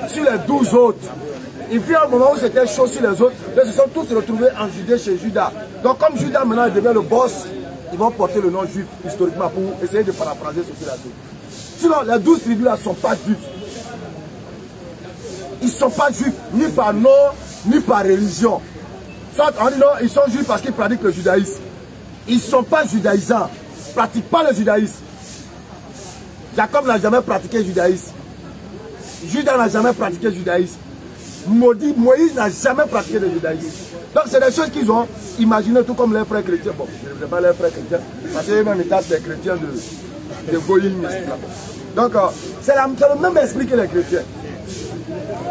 sur les 12 autres. Il vient un moment où c'était chaud sur les autres, ils se sont tous retrouvés en Judée chez Judas. Donc comme Judas maintenant devient le boss, ils vont porter le nom juif historiquement pour essayer de paraphraser ce qu'il a dit. Sinon, les 12 tribus là ne sont pas juifs. Ils ne sont pas juifs, ni par nom, ni par religion. Soit on dit non, ils sont juifs parce qu'ils pratiquent le judaïsme. Ils ne sont pas judaïsants, ils ne pratiquent pas le judaïsme. Jacob n'a jamais pratiqué le judaïsme. Judas n'a jamais pratiqué le judaïsme. Moïse n'a jamais pratiqué le judaïsme. Donc c'est des choses qu'ils ont imaginées tout comme les frères chrétiens. Bon, je ne sais pas les frères chrétiens, parce qu'ils même état des chrétiens de Goïm. Donc c'est le même esprit que les chrétiens.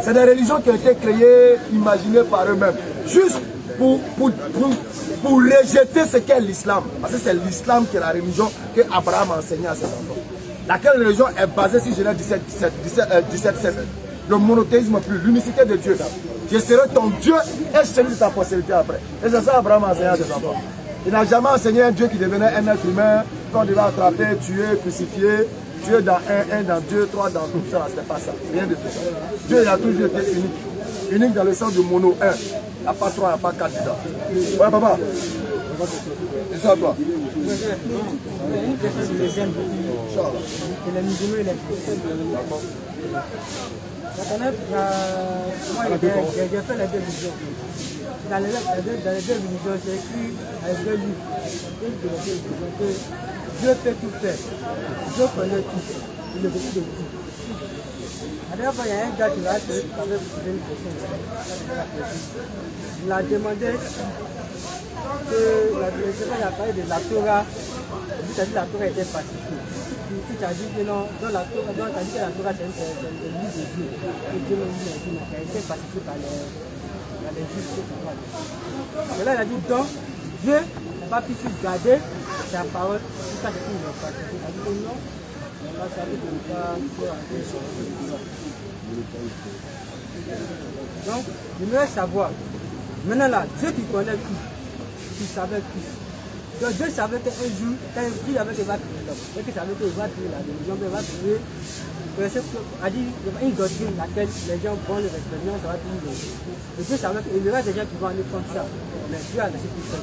C'est des religions qui ont été créées, imaginées par eux-mêmes. Juste pour rejeter ce qu'est l'islam. Parce que c'est l'islam qui est la religion que Abraham a enseignée à ses enfants. Laquelle religion est basée sur Genèse 17, le monothéisme plus, l'unicité de Dieu. Je serai ton Dieu et celui de ta postérité après. Et c'est ça Abraham a enseigné à ses enfants. Il n'a jamais enseigné un Dieu qui devenait un être humain, qu'on devait attraper, tuer, crucifier, Dieu dans un dans Dieu, trois dans tout ça. C'était pas ça. Rien de tout ça. Dieu il a toujours été unique. Unique dans le sens de mono, un. Il n'y a pas trois, il n'y a pas quatre dedans. Ouais, papa. C'est ça, toi. Une question sur les aimes. Et les musulmans et les chrétiens. Moi, j'ai fait les deux religions. Dans les deux religions, j'ai écrit avec deux livres. Une de les deux religions que Dieu peut tout faire. Dieu connaît tout. Il le veut de tout. La dernière fois, il y a un gars qui m'a posé une question. Il a demandé que il a parlé de la Torah. Tu as dit que la Torah était pacifiée. Puis tu as dit que non, dans la Torah, tu as dit que la Torah c'est un livre de Dieu. Que Dieu m'a dit qui a été pacifié par les juifs. Et là, il a dit donc, Dieu n'a pas pu garder sa parole jusqu'à ce qu'il l'ait pacifié. Il a dit que non, là, ça veut dire que pas donc, je voudrais savoir, maintenant là, Dieu qui connaît tout, qui savait tout. Donc Dieu savait qu'un jour, quand il savait qu'il va créer l'homme, et qu'il savait qu'il va créer la religion, qu'il va créer, a dit une doctrine laquelle les gens vont le respecter, ça va être une doctrine. Et Dieu savait qu'il y aura des gens qui vont aller contre ça. Mais Dieu a laissé tout faire.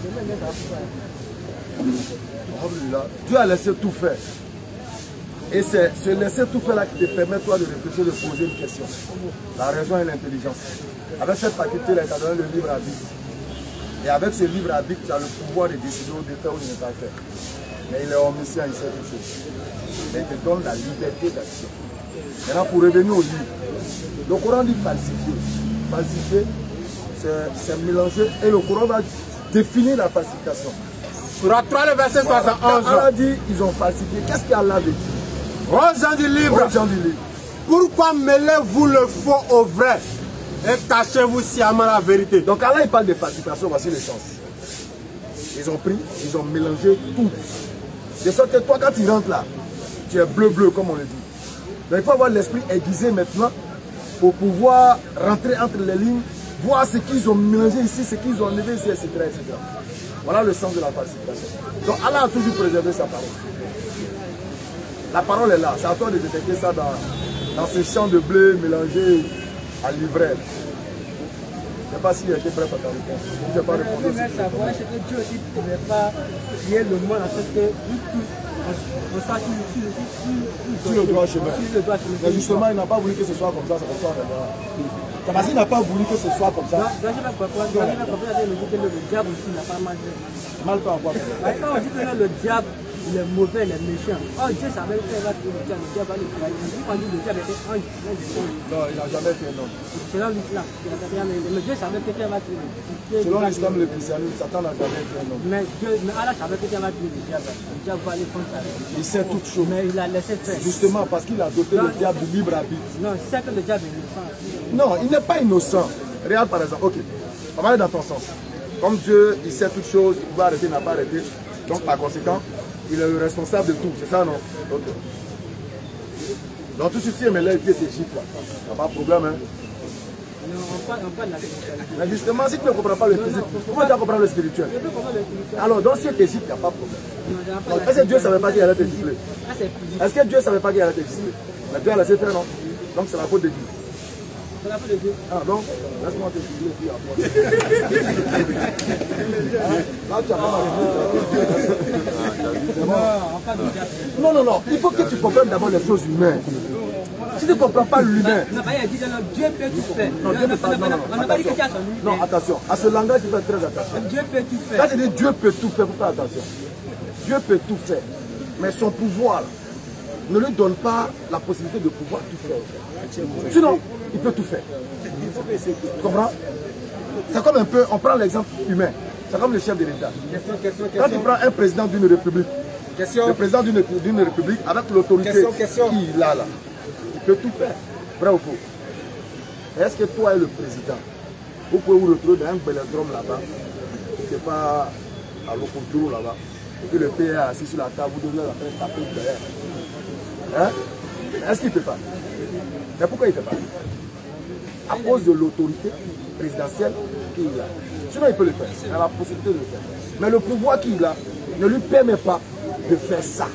Dieu a laissé tout faire. Et c'est ce laisser tout faire là qui te permet toi de réfléchir, de poser une question. La raison et l'intelligence. Avec cette faculté là, tu as donné le libre arbitre. Et avec ce libre arbitre, tu as le pouvoir de décider de faire ou de ne pas faire. Mais il est omniscient, il sait toutes choses. Mais il te donne la liberté d'action. Maintenant, pour revenir au livre, le Coran dit falsifier. Falsifier, c'est mélanger. Et le Coran va définir la falsification. Surah 3, le verset 71. Allah dit ils ont falsifié. Qu'est-ce qu'Allah veut dire? Aux gens du livre. Pourquoi mêlez-vous le faux au vrai et cachez-vous sciemment la vérité? Donc Allah il parle de falsification, voici le sens. Ils ont pris, ils ont mélangé tout. De sorte que toi quand tu rentres là, tu es bleu comme on le dit. Donc il faut avoir l'esprit aiguisé maintenant pour pouvoir rentrer entre les lignes, voir ce qu'ils ont mélangé ici, ce qu'ils ont enlevé ici, etc., etc. Voilà le sens de la falsification. Donc Allah a toujours préservé sa parole. La parole est là, c'est à toi de détecter ça dans ce champ de blé mélangé à l'ivraie. Je ne sais pas s'il a été prêt à ta réponse. Je n'ai pas répondu. Je voudrais savoir, est-ce que Dieu aussi ne pouvait pas créer le monde en sorte que on soit sur le droit chemin. Mais justement, il n'a pas voulu que ce soit comme ça, c'est pour ça qu'on parce qu'il n'a pas voulu que ce soit comme ça. Je ne vais pas comprendre, le diable aussi n'a pas mal fait. Mal fait en quoi? Quand on dit que le diable, il est mauvais, il est méchant. Oh, Dieu savait qu'il va tuer le diable va le trahir. Quand on dit le diable était ange, non, il n'a jamais fait non. Selon l'islam, mais Dieu savait que Dieu va tuer le diable. Selon l'islam, le christianisme, Satan n'a jamais fait non. Mais Allah savait que Dieu va tuer le diable. Le diable va aller contre ça. Il sait toutes choses. Mais il a laissé faire. Justement parce qu'il a doté le diable du libre arbitre. Non, c'est que le diable est innocent. Non, il n'est pas innocent. Regarde par exemple, ok, on va aller dans ton sens. Comme Dieu, il sait toutes choses, il va arrêter, il n'a pas arrêté. Donc par conséquent, il est le responsable de tout, c'est ça non? Ok. Donc tout ceci, mais là, il est Égypte là. Il n'y a pas de problème, hein? Non, on parle de la spiritualité. Mais justement, si tu ne comprends pas le physique, pourquoi tu vas comprendre le spirituel? Alors, dans cet Égypte, il n'y a pas de problème. Est-ce que Dieu ne savait pas qu'il allait te gifler? Est-ce que Dieu ne savait pas qu'il allait te gifler? Mais Dieu a laissé faire, non? Donc c'est la faute de Dieu. Ah donc, laisse-moi te dire puis après. Là, tu as pas mal. Non, il faut que tu comprennes d'abord les choses humaines. Si tu ne comprends pas l'humain. Dieu peut tout faire. Non, attention. À ce langage, il faut faire très attention. Dieu peut tout faire. Quand je dis Dieu peut tout faire, il faut faire attention. Dieu peut tout faire. Mais son pouvoir ne lui donne pas la possibilité de pouvoir tout faire. Sinon, il peut tout faire. Tu comprends? C'est comme un peu, on prend l'exemple humain. C'est comme le chef de l'État. Quand tu prends un président d'une république, le président d'une république avec l'autorité qu'il a là, il peut tout faire. Vrai ou faux? Est-ce que toi et le président, vous pouvez vous retrouver dans un bélodrome là-bas, qui n'est pas à l'Okontourou là-bas, et que le pays est assis sur la table, vous devez la faire taper derrière. Hein? Est-ce qu'il ne fait pas? Mais pourquoi il ne fait pas? À cause de l'autorité présidentielle qu'il a. Sinon, il peut le faire. Il a la possibilité de le faire. Mais le pouvoir qu'il a ne lui permet pas de faire ça.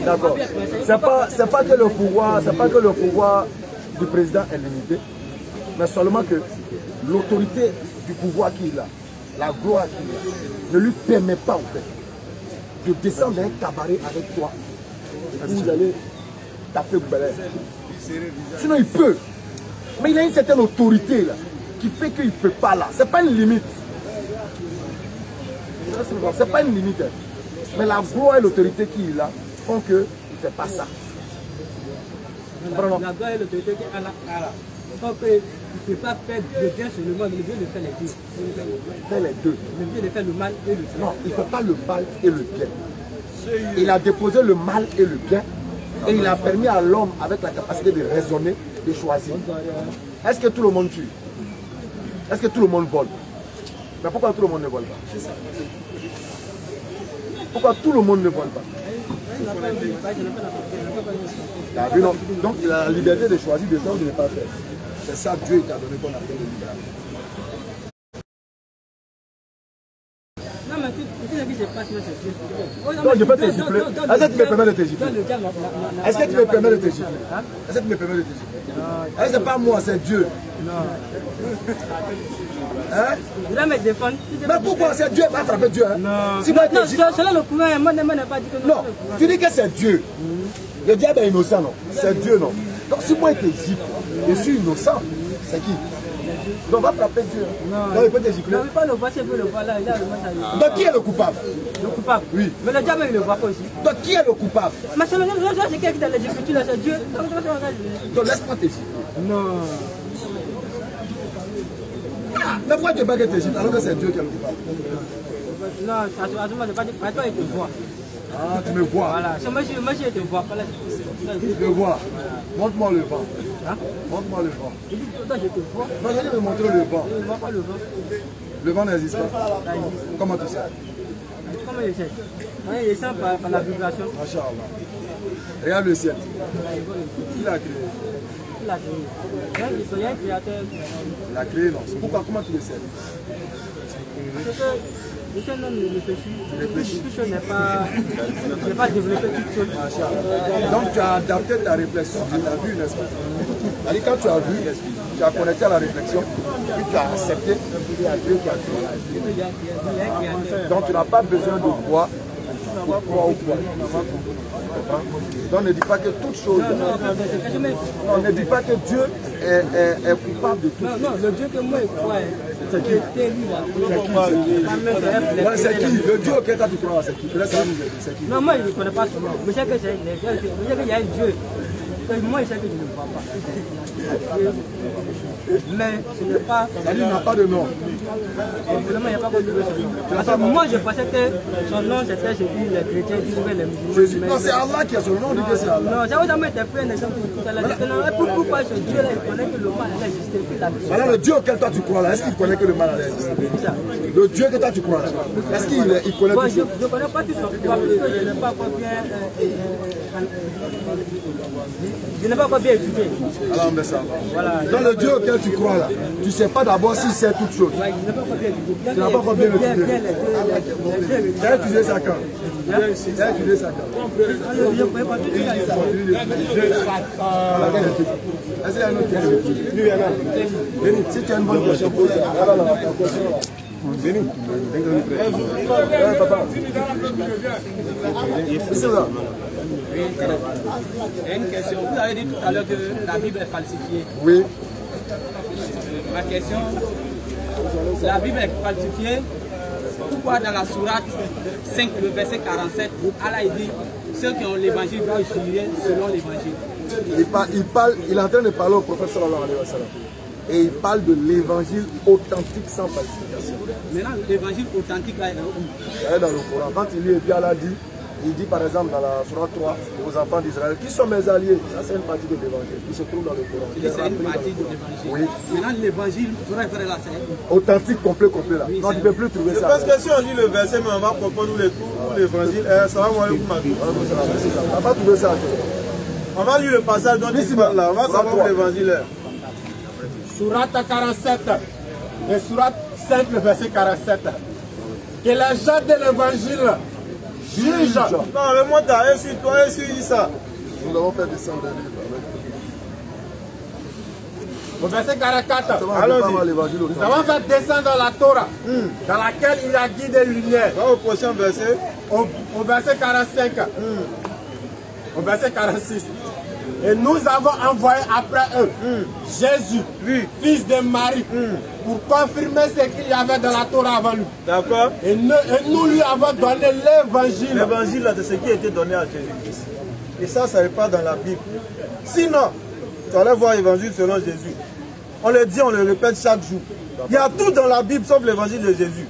D'accord. C'est pas que le pouvoir du président est limité, mais seulement que l'autorité du pouvoir qu'il a, la gloire qu'il a, ne lui permet pas en fait de descendre d'un cabaret avec toi. Vous allez taper Belair. Sinon il peut. Mais il a une certaine autorité là, qui fait qu'il ne peut pas là. C'est pas une limite. C'est pas une limite. Mais la gloire et l'autorité qu'il a font qu'il ne fait pas ça. La gloire et l'autorité qu'il a font qu'il ne peut pas faire le bien sur le mal, mais le bien de faire les deux. Faire les deux. Le bien de faire le mal et le bien. Non, il ne fait pas le mal et le bien. Il a déposé le mal et le bien. Et il a permis à l'homme, avec la capacité de raisonner, de choisir. Est-ce que tout le monde tue? Est-ce que tout le monde vole? Mais pourquoi tout le monde ne vole pas? Pourquoi tout le monde ne vole pas? Donc il a la liberté de choisir de faire ou de ne pas faire. C'est ça Dieu t'a donné qu'on appelle le libéral. Non, mais tu sais que c'est pas sûr, c'est Dieu. Non, je peux te gifler. Est-ce que tu me permets de te gifler? Est-ce que tu me permets de te gifler? Est-ce que tu me permets de te gifler? Est-ce que c'est pas moi, c'est Dieu? Non. Hein? Il va me défendre. Mais pourquoi c'est Dieu va attraper Dieu? Hein? Non. Si moi, Non, cela le courant, moi, n'a pas dit que non. Tu dis que c'est Dieu. Le diable est innocent, non? C'est Dieu, non? Donc si moi, il te gifle, je suis innocent, c'est qui? Donc on va frapper Dieu. Non. Donc il peut te gifler. Non, mais pas le voir, c'est le voir là. Donc qui est le coupable? Le coupable? Oui. Mais le diable, il ne le voit pas aussi. Donc qui est le coupable? Mais c'est le diable, c'est quelqu'un qui t'a dit que tu c'est Dieu. Donc laisse-moi te gifler. Non. Mais pourquoi tu ne peux pas te gifler alors que c'est Dieu qui est le coupable? Non, ça ne pas dire que toi, il te voit. Ah, tu me vois. Voilà. Moi, je te vois pas là. Je te vois. Montre-moi le vent. Hein? Montre-moi le vent. Je dis, toi, je te vois. Non, je vais te montrer le vent. Je ne vois pas le vent. Le vent n'existe pas. Ça existe. Comment tu sais? Comment il sait? Il sent par la vibration. Masha'Allah. Regarde le ciel. Qui l'a créé? Il a créé. Il y a un créateur. Il a créé, non. Pourquoi? Comment tu le sais? Parce que le ciel non réfléchit. Toute chose n'est pas développée toute chose. Donc tu as adapté ta réflexion à ta vue, n'est-ce pas? C'est-à-dire quand tu as vu, tu as connecté à la réflexion, puis tu as accepté qu'il y a Dieu qui a créé. Donc tu n'as pas besoin de voir pour croire ou quoi. Donc ne dis pas que toute chose. Non, ne dis pas que Dieu est coupable de tout. Non, le Dieu que moi je crois, c'est qui? C'est qui? Le Dieu auquel tu crois, c'est qui? C'est qui? Non, moi je ne connais pas souvent. Mais je sais qu'il y a un Dieu. Moi je sais que je ne le vois pas. Mais ce n'est pas. Il n'a pas de nom. Évidemment, il n'y a pas de nom. Parce que moi je pensais que son nom c'était celui les chrétiens qui trouvaient les musulmans. Non, c'est Allah qui a son nom, on dit que c'est Allah. Non, j'avais jamais été pris un exemple tout à l'heure. Pourquoi ce Dieu-là il connaît que le mal allait exister? Alors le Dieu auquel toi tu crois là, est-ce qu'il connaît que le mal allait exister? Le Dieu que toi tu crois là, est-ce qu'il connaît tout ça? Je ne connais pas tout ça, parce que je n'ai pas encore bien. Je n'ai pas encore bien étudié. Alors on met ça. Voilà. Dans le Dieu auquel tu crois là, tu ne sais pas d'abord s'il sait toutes choses. Je n'ai pas encore bien étudié. Tu n'as pas encore bien étudié. Tu as étudié ça quand? Si tu as une bonne question, une question. Vous avez dit tout à l'heure que la Bible est falsifiée. Oui. Ma question, la Bible est falsifiée. Pourquoi dans la sourate 5, le verset 47, Allah dit ceux qui ont l'évangile doivent juger selon l'évangile. Il est en train de parler au prophète sallallahu alayhi wa sallam. Et il parle de l'évangile authentique sans falsification. Maintenant, l'évangile authentique là, il est où? C'est dans le Coran. Quand il lit, et puis Allah dit, il dit par exemple dans la sourate 3 aux enfants d'Israël, qui sont mes alliés? Ça c'est une partie de l'évangile qui se trouve dans le Coran. C'est une partie de l'évangile. Oui. Maintenant, l'évangile, vrai là, c'est authentique, complet là. Oui, non, tu ne peux plus trouver ça. Parce que si on lit le verset, mais on va comprendre tous les coups, l'évangile, ça va voir où ma vie. On ne va pas trouver ça. On va lire le passage dont il parle là, on va savoir où l'évangile est. Sourate 47 et Sourate 5, le verset 47. Que les gens de l'évangile jugent. Non, mais moi, t'as sur toi, sur ça. Nous avons fait descendre des livres. Au verset 44, Nous avons fait descendre la Torah, dans laquelle il a guidé des lumières. Va au prochain verset. Au verset 45, au verset 46. Et nous avons envoyé après eux Jésus, fils de Marie, pour confirmer ce qu'il y avait dans la Torah avant lui. D'accord. Et nous lui avons donné l'évangile. L'évangile, c'est ce qui a été donné à Jésus-Christ. Et ça n'est pas dans la Bible. Sinon, tu allais voir l'évangile selon Jésus. On le dit, on le répète chaque jour. Il y a tout dans la Bible sauf l'évangile de Jésus.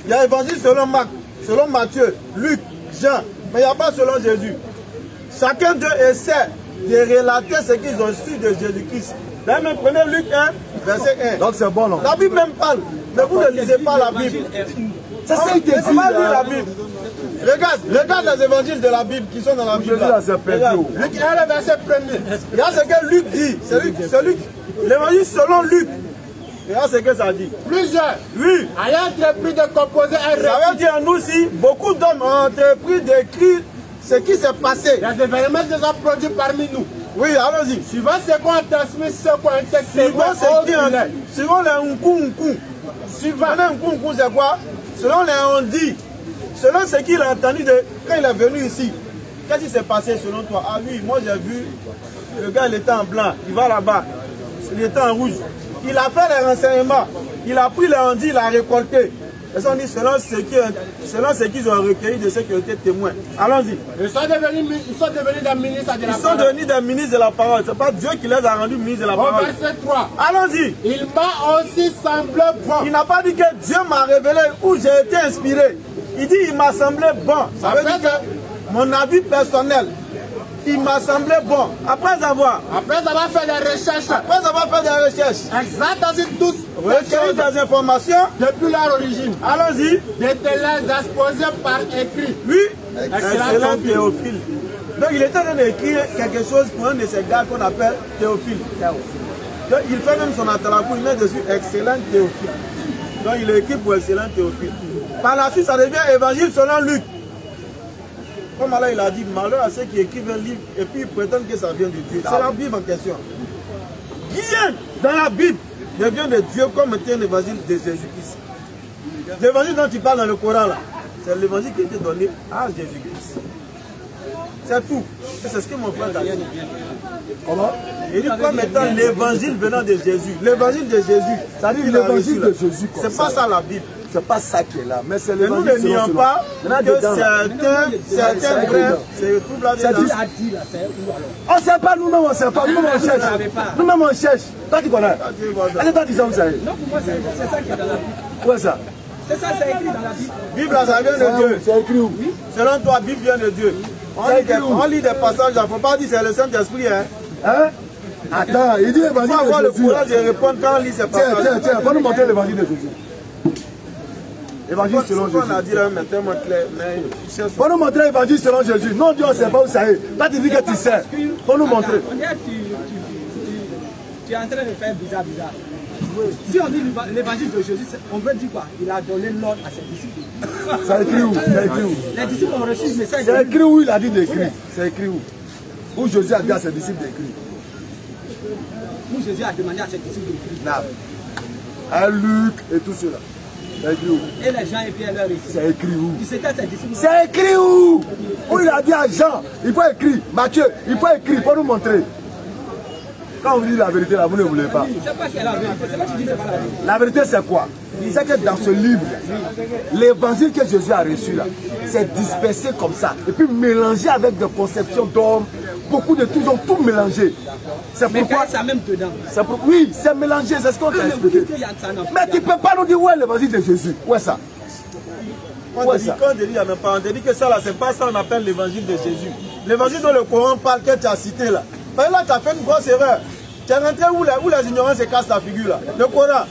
Il y a l'évangile selon Marc, selon Matthieu, Luc, Jean, mais il n'y a pas selon Jésus. Chacun d'eux essaie de relater ce qu'ils ont su de Jésus-Christ. Là, même prenez Luc 1, verset 1. Donc c'est bon, non? La Bible même parle, mais vous ne lisez pas la Bible. C'est ça, il te dit. On va lire la Bible. Regarde les évangiles de la Bible qui sont dans la Bible. Regarde. Luc 1, le verset 1er. Regarde ce que Luc dit. C'est Luc. L'évangile selon Luc. Regarde ce que ça dit. Plusieurs Oui. ayant entrepris de composer un Ça veut récit. dire nous aussi, beaucoup d'hommes ont entrepris d'écrire ce qui s'est passé. Les événements se sont produits parmi nous. Oui, allons-y. Suivant ce qu'on a transmis, ce qu'on a été Suivant les nkunku. Suivant les nkunku, c'est quoi? Selon les on-dit. Selon ce qu'il a entendu quand il est venu ici. Qu'est-ce qui s'est passé selon toi? Ah oui, moi j'ai vu, le gars il était en blanc, il va là-bas. Il était en rouge. Il a fait les renseignements. Il a pris les on-dit, il a récolté. Et ça on dit selon ce qu'ils ont recueilli de ceux qui ont été témoins. Allons-y. Ils sont devenus des ministres de la parole. Ils sont devenus des ministres de la parole. Ce n'est pas Dieu qui les a rendus ministres de la parole. Au verset 3. Allons-y. Il m'a aussi semblé bon. Il n'a pas dit que Dieu m'a révélé où j'ai été inspiré. Il dit il m'a semblé bon. Ça veut dire que mon avis personnel, il m'a semblé bon. Après avoir fait des recherches. Exact aussi tous. Recueillir des informations. Depuis leur origine. Allons-y. De te les exposer par écrit. Oui. Excellent Théophile. Donc il est en train d'écrire quelque chose pour un de ces gars qu'on appelle Théophile. Donc il fait même son atalakou, il met dessus excellent Théophile. Donc il est écrit pour excellent Théophile. Par la suite, ça devient évangile selon Luc. Comme Allah il a dit, malheur à ceux qui écrivent un livre et puis ils prétendent que ça vient de Dieu. C'est la Bible en question. Rien dans la Bible ne vient de Dieu comme était l'évangile de Jésus-Christ. L'évangile dont tu parles dans le Coran là, c'est l'évangile qui a été donné à Jésus-Christ. C'est tout. Et c'est ce que mon frère a dit. Comment? Il dit comme étant l'évangile venant de Jésus. L'évangile de Jésus. Ça dit l'évangile de Jésus. C'est pas ça la Bible. C'est pas ça qui est là, mais c'est l'évangile. Nous ne nions pas que certains frères se retrouvent là dedans. On ne sait pas, nous-mêmes on ne sait pas, nous-mêmes on cherche. Nous-mêmes on cherche. Toi tu connais. Allez, toi tu sais où ça est. Non, pour moi c'est ça qui est dans la Bible. Où est ça? C'est ça, c'est écrit dans la Bible. Bible, ça vient de Dieu. C'est écrit où? Selon toi, Bible vient de Dieu. On lit des passages, il ne faut pas dire c'est le Saint-Esprit. Hein? Attends, il dit l'évangile de Jésus. Il faut avoir le courage de répondre quand on lit ces passages. Tiens, va nous montrer l'évangile de Jésus. Évangile selon Jésus. On a dit là, mais tellement clair, mais faut nous montrer l'évangile selon Jésus. Non, Dieu, on ne sait pas où ça est. Toi, tu dis que tu sais. Faut nous montrer. On dirait que tu es en train de faire bizarre. Si on dit l'évangile de Jésus, on veut dire quoi? Il a donné l'ordre à ses disciples. C'est écrit où? C'est écrit où? Les disciples ont reçu le message. C'est écrit où il a dit d'écrire? C'est écrit où? Où Jésus a dit à ses disciples d'écrire? Où Jésus a demandé à ses disciples d'écrire. Là. À Luc et tout cela. C'est écrit où? Et les gens et Pierre leur récit. C'est écrit où? C'était ses disciples. C'est écrit où? Où il a dit à Jean, il faut écrire. Matthieu, il faut écrire, il faut nous montrer. Quand vous dites la vérité, là, vous ne voulez pas. C'est pas ce qu'elle a la vérité. C'est pas que tu dis c'est pas la vérité. La vérité, c'est quoi? C'est que dans ce livre, l'évangile que Jésus a reçu là, c'est dispersé comme ça. Et puis mélangé avec des conceptions d'hommes, beaucoup de tout, ils ont tout mélangé. C'est pourquoi. Ça même dedans. Oui, c'est mélangé, c'est ce qu'on t'a expliqué. Mais tu ne peux pas nous dire où est l'évangile de Jésus? Où est ça? Quand on dit que ça là, c'est pas ça qu'on appelle l'évangile de Jésus. L'évangile dont le Coran parle que tu as cité là. Mais là, tu as fait une grosse erreur. Tu es rentré où les ignorants se cassent la figure là. Le Coran.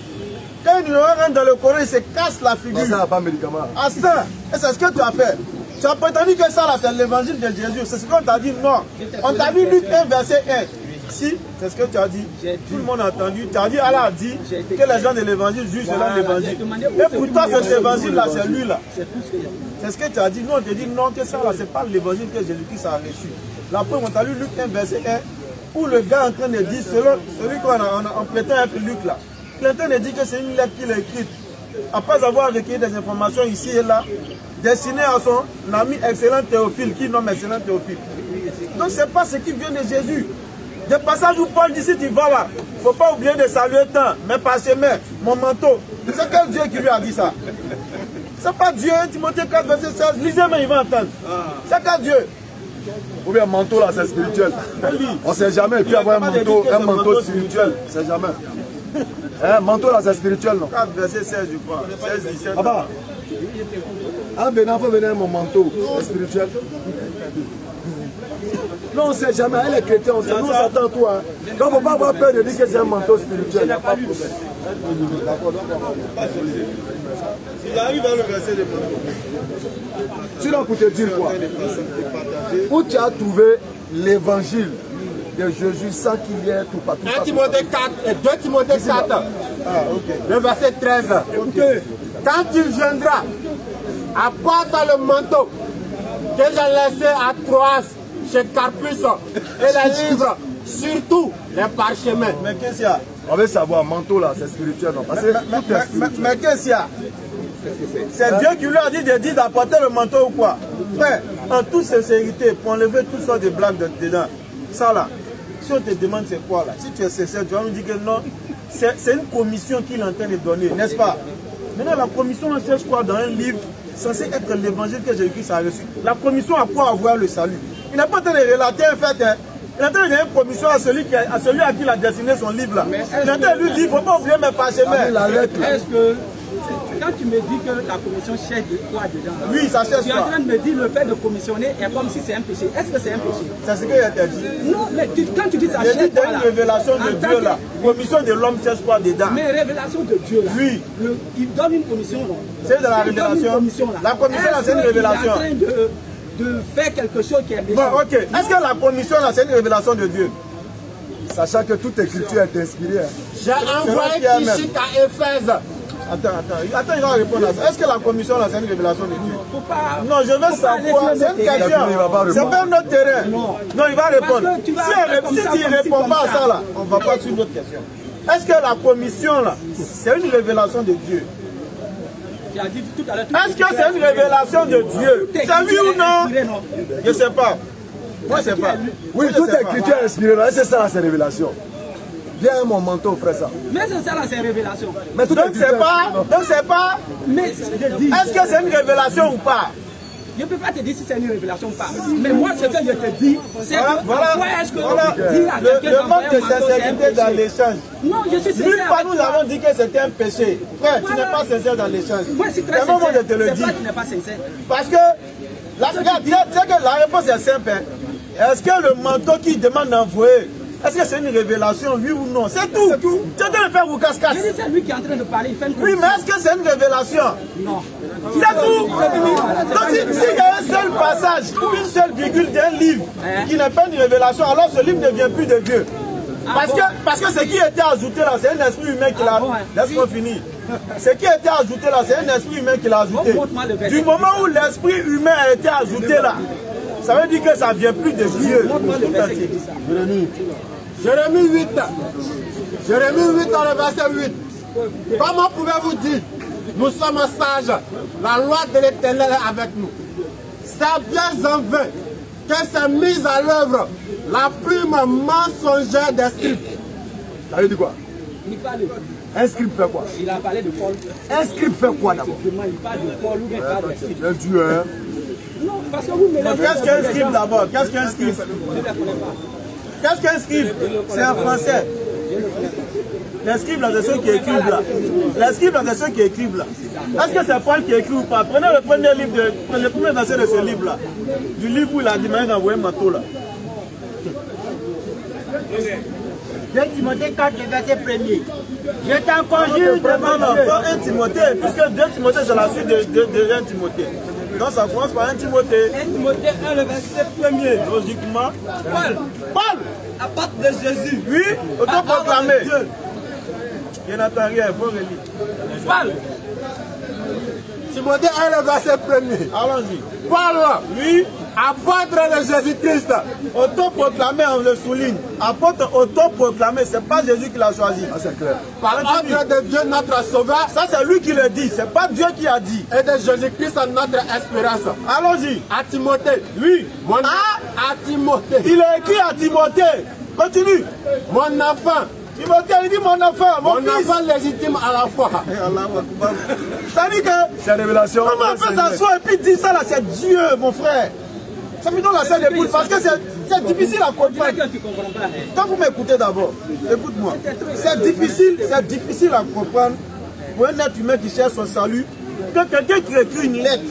Quand un ignorant rentre dans le Coran, il se casse la figure. Ça n'a pas de médicament. Ah ça, et c'est ce que tu as fait. Tu as prétendu que ça là, c'est l'évangile de Jésus. C'est ce qu'on t'a dit, non. On t'a dit Luc 1, verset 1. Si, c'est ce que tu as dit. Tout le monde a entendu. Tu as dit, Allah a dit que les gens de l'évangile jugent selon l'évangile. Et pour toi, cet évangile-là, c'est lui là. C'est ce que tu as dit. Nous, on te dit non, que ça là, c'est pas l'évangile que Jésus-Christ a reçu. La preuve, on t'a lu Luc 1, verset 1, où le gars est en train de dire, selon celui qu'on a prêté avec Luc là, il est en train de dire que c'est une lettre qu'il a écrite. Après avoir recueilli des informations ici et là, destinées à son ami excellent Théophile, qui nomme excellent Théophile. Donc, c'est pas ce qui vient de Jésus. Des passages où Paul dit, si tu vas là, il ne faut pas oublier de saluer tant, mais par chemin, mon manteau. C'est quel Dieu qui lui a dit ça? C'est pas Dieu, Timothée 4, verset 16, lisez, mais il va entendre. C'est quel Dieu? Ou bien manteau là, c'est spirituel. On ne sait jamais, et puis avoir un manteau spirituel, on ne sait jamais. Un manteau là, c'est spirituel, non? 4, verset 16, je crois. 16, 17. Ah bah, en venant, il faut venir mon manteau, c'est spirituel. Non, on ne sait jamais, les chrétiens, on s'attend à toi. Donc, il ne faut pas avoir peur de dire que c'est un manteau spirituel. Il n'y a pas de problème. Il arrive dans le verset de manteau. Tu l'as pour te dire quoi? Où tu as trouvé l'évangile de Jésus sans qu'il y ait tout partout. 1 Timothée 4 et 2 Timothée 4. Le verset 13. Quand tu viendras, apporte le manteau que j'ai laissé à Troas chez Carpus et les livres, surtout les parchemins. Mais qu'est-ce qu'il y a? On veut savoir, manteau là, c'est spirituel, non? Parce que mais qu'est-ce qu'il y a? C'est Dieu qui lui a dit d'apporter le manteau ou quoi? Frère, en toute sincérité, pour enlever toutes sortes de blagues dedans, ça là, si on te demande c'est quoi là, si tu es sincère, tu vas nous dire que non, c'est une commission qu'il est en train de donner, n'est-ce pas? Maintenant, la commission, on cherche quoi dans un livre censé être l'évangile que Jésus-Christ a reçu? La commission a quoi avoir le salut? Il n'est pas en train de relater un fait, hein. Il est en train de donner une commission à celui à qui il a dessiné son livre là. Il est en train de lui dire, il ne faut pas oublier mes parchemins. Est-ce que, quand tu me dis que la commission cherche de quoi dedans? Oui, ça cherche tu es en train de me dire le fait de commissionner est comme si c'est un péché. Est-ce que c'est un péché? C'est ce qu'il a dit. Non, mais quand tu dis ça cherche quoi là? Une révélation de Dieu là. Commission de l'homme cherche quoi dedans? Mais révélation de Dieu là. Oui. Il donne une commission là. C'est de la révélation. La commission là, c'est une révélation. Il est en train de faire quelque chose qui est méchant. Bon, ok. Est-ce que la commission là, c'est une révélation de Dieu? Sachant que toute écriture est inspirée. J'ai envoyé Tichik à Éphèse. Attends, il va répondre à ça. Est-ce que la commission là, c'est une révélation de Dieu? Faut pas. Non, je veux savoir. C'est une question. C'est pas notre terrain. Non, il va répondre. Si tu ne réponds pas à ça là, on va pas sur une autre question. Est-ce que la commission là, c'est une révélation de Dieu? Est-ce que c'est une révélation de Dieu? C'est oui ou non? Je ne sais pas. Moi, je ne sais pas. Oui, toute écriture est inspirée. C'est ça, c'est révélation. Viens mon manteau, frère ça. Mais c'est ça, c'est révélation. Mais donc, c'est pas. Mais je dis. Est-ce que c'est une révélation ou pas? Je ne peux pas te dire si c'est une révélation ou pas. Mais moi, ce que je te dis, c'est voilà, est-ce que tu dis à quelqu'un le manque de sincérité dans l'échange. Non, je suis sincère. Nulle part nous avons dit que c'était un péché. Frère, tu n'es pas sincère dans l'échange. Moi, je suis très sincère. C'est pas que tu n'es pas sincère. Parce que, la réponse est simple. Est-ce que le manteau qui demande d'envoyer, est-ce que c'est une révélation, oui ou non? C'est tout. Tu es en train de faire vous casse-casse. C'est lui qui est en train de parler. Il fait une oui, mais est-ce que c'est une révélation? Non. C'est tout. Donc s'il y a un seul passage ou une seule virgule d'un livre qui n'est pas une révélation, alors ce livre ne vient plus de Dieu. Parce que ce qui était ajouté là, c'est un esprit humain qui l'a. Laisse-moi finir. Ce qui a été ajouté là, c'est un esprit humain qui l'a ajouté. Du moment où l'esprit humain a été ajouté là, ça veut dire que ça ne vient plus de Dieu. Jérémie 8. Jérémie 8 dans le verset 8. Comment pouvez-vous dire, nous sommes sages, la loi de l'Éternel est avec nous. C'est bien en vain que s'est mise à l'œuvre la plume mensongère des scribes. Ça veut dire quoi? Un scribe fait quoi? Il a parlé de Paul. Un scribe fait quoi d'abord? Il parle de Paul ou bien il parle de scribe. C'est Dieu, hein? Non, parce que vous mélangez. Qu'est-ce qu'un scribe d'abord? Qu'est-ce qu'un scribe? Qu'est-ce qu'un scribe? C'est en français. Les scribes là, c'est ceux qui écrivent là. Les scribes là, c'est ceux qui écrivent là. Est-ce que c'est Paul qui écrit ou pas? Prenez le premier livre, le premier verset de ce livre là. Du livre où il a dit, mais il a envoyé un manteau là. 2 Timothée 4, verset 1er. Je t'en conjure devant non, pas 1 Timothée, puisque 2 Timothée c'est la suite de 1 Timothée. Donc ça commence par 1 Timothée. 1 Timothée 1, le verset 1er. Logiquement. Paul, à part de Jésus. Oui, autoproclamé. Il n'entend rien, il faut relire. Paul. Timothée 1, le verset 1er. Allons-y. Paul, Oui, apôtre de Jésus-Christ. autoproclamé, on le souligne. Apôtre autoproclamé, c'est pas Jésus qui l'a choisi. Ah, c'est clair. Par ordre de Dieu, notre Sauveur, Ça, c'est lui qui le dit, c'est pas Dieu qui a dit. et de Jésus-Christ, notre espérance. Allons-y. À Timothée, Oui. à Timothée, Il est écrit à Timothée. Continue. mon enfant, Timothée, il dit mon enfant, mon mon fils. enfant légitime à la fois. Ça dit que, C'est la révélation. comment on peut s'asseoir et puis dire ça là, c'est Dieu, mon frère. Ça me donne la scène d'épouse parce que c'est difficile à comprendre. Tu comprends pas. Quand vous m'écoutez d'abord, écoute-moi. C'est difficile à comprendre pour un être humain qui cherche son salut, que quelqu'un qui écrit une lettre,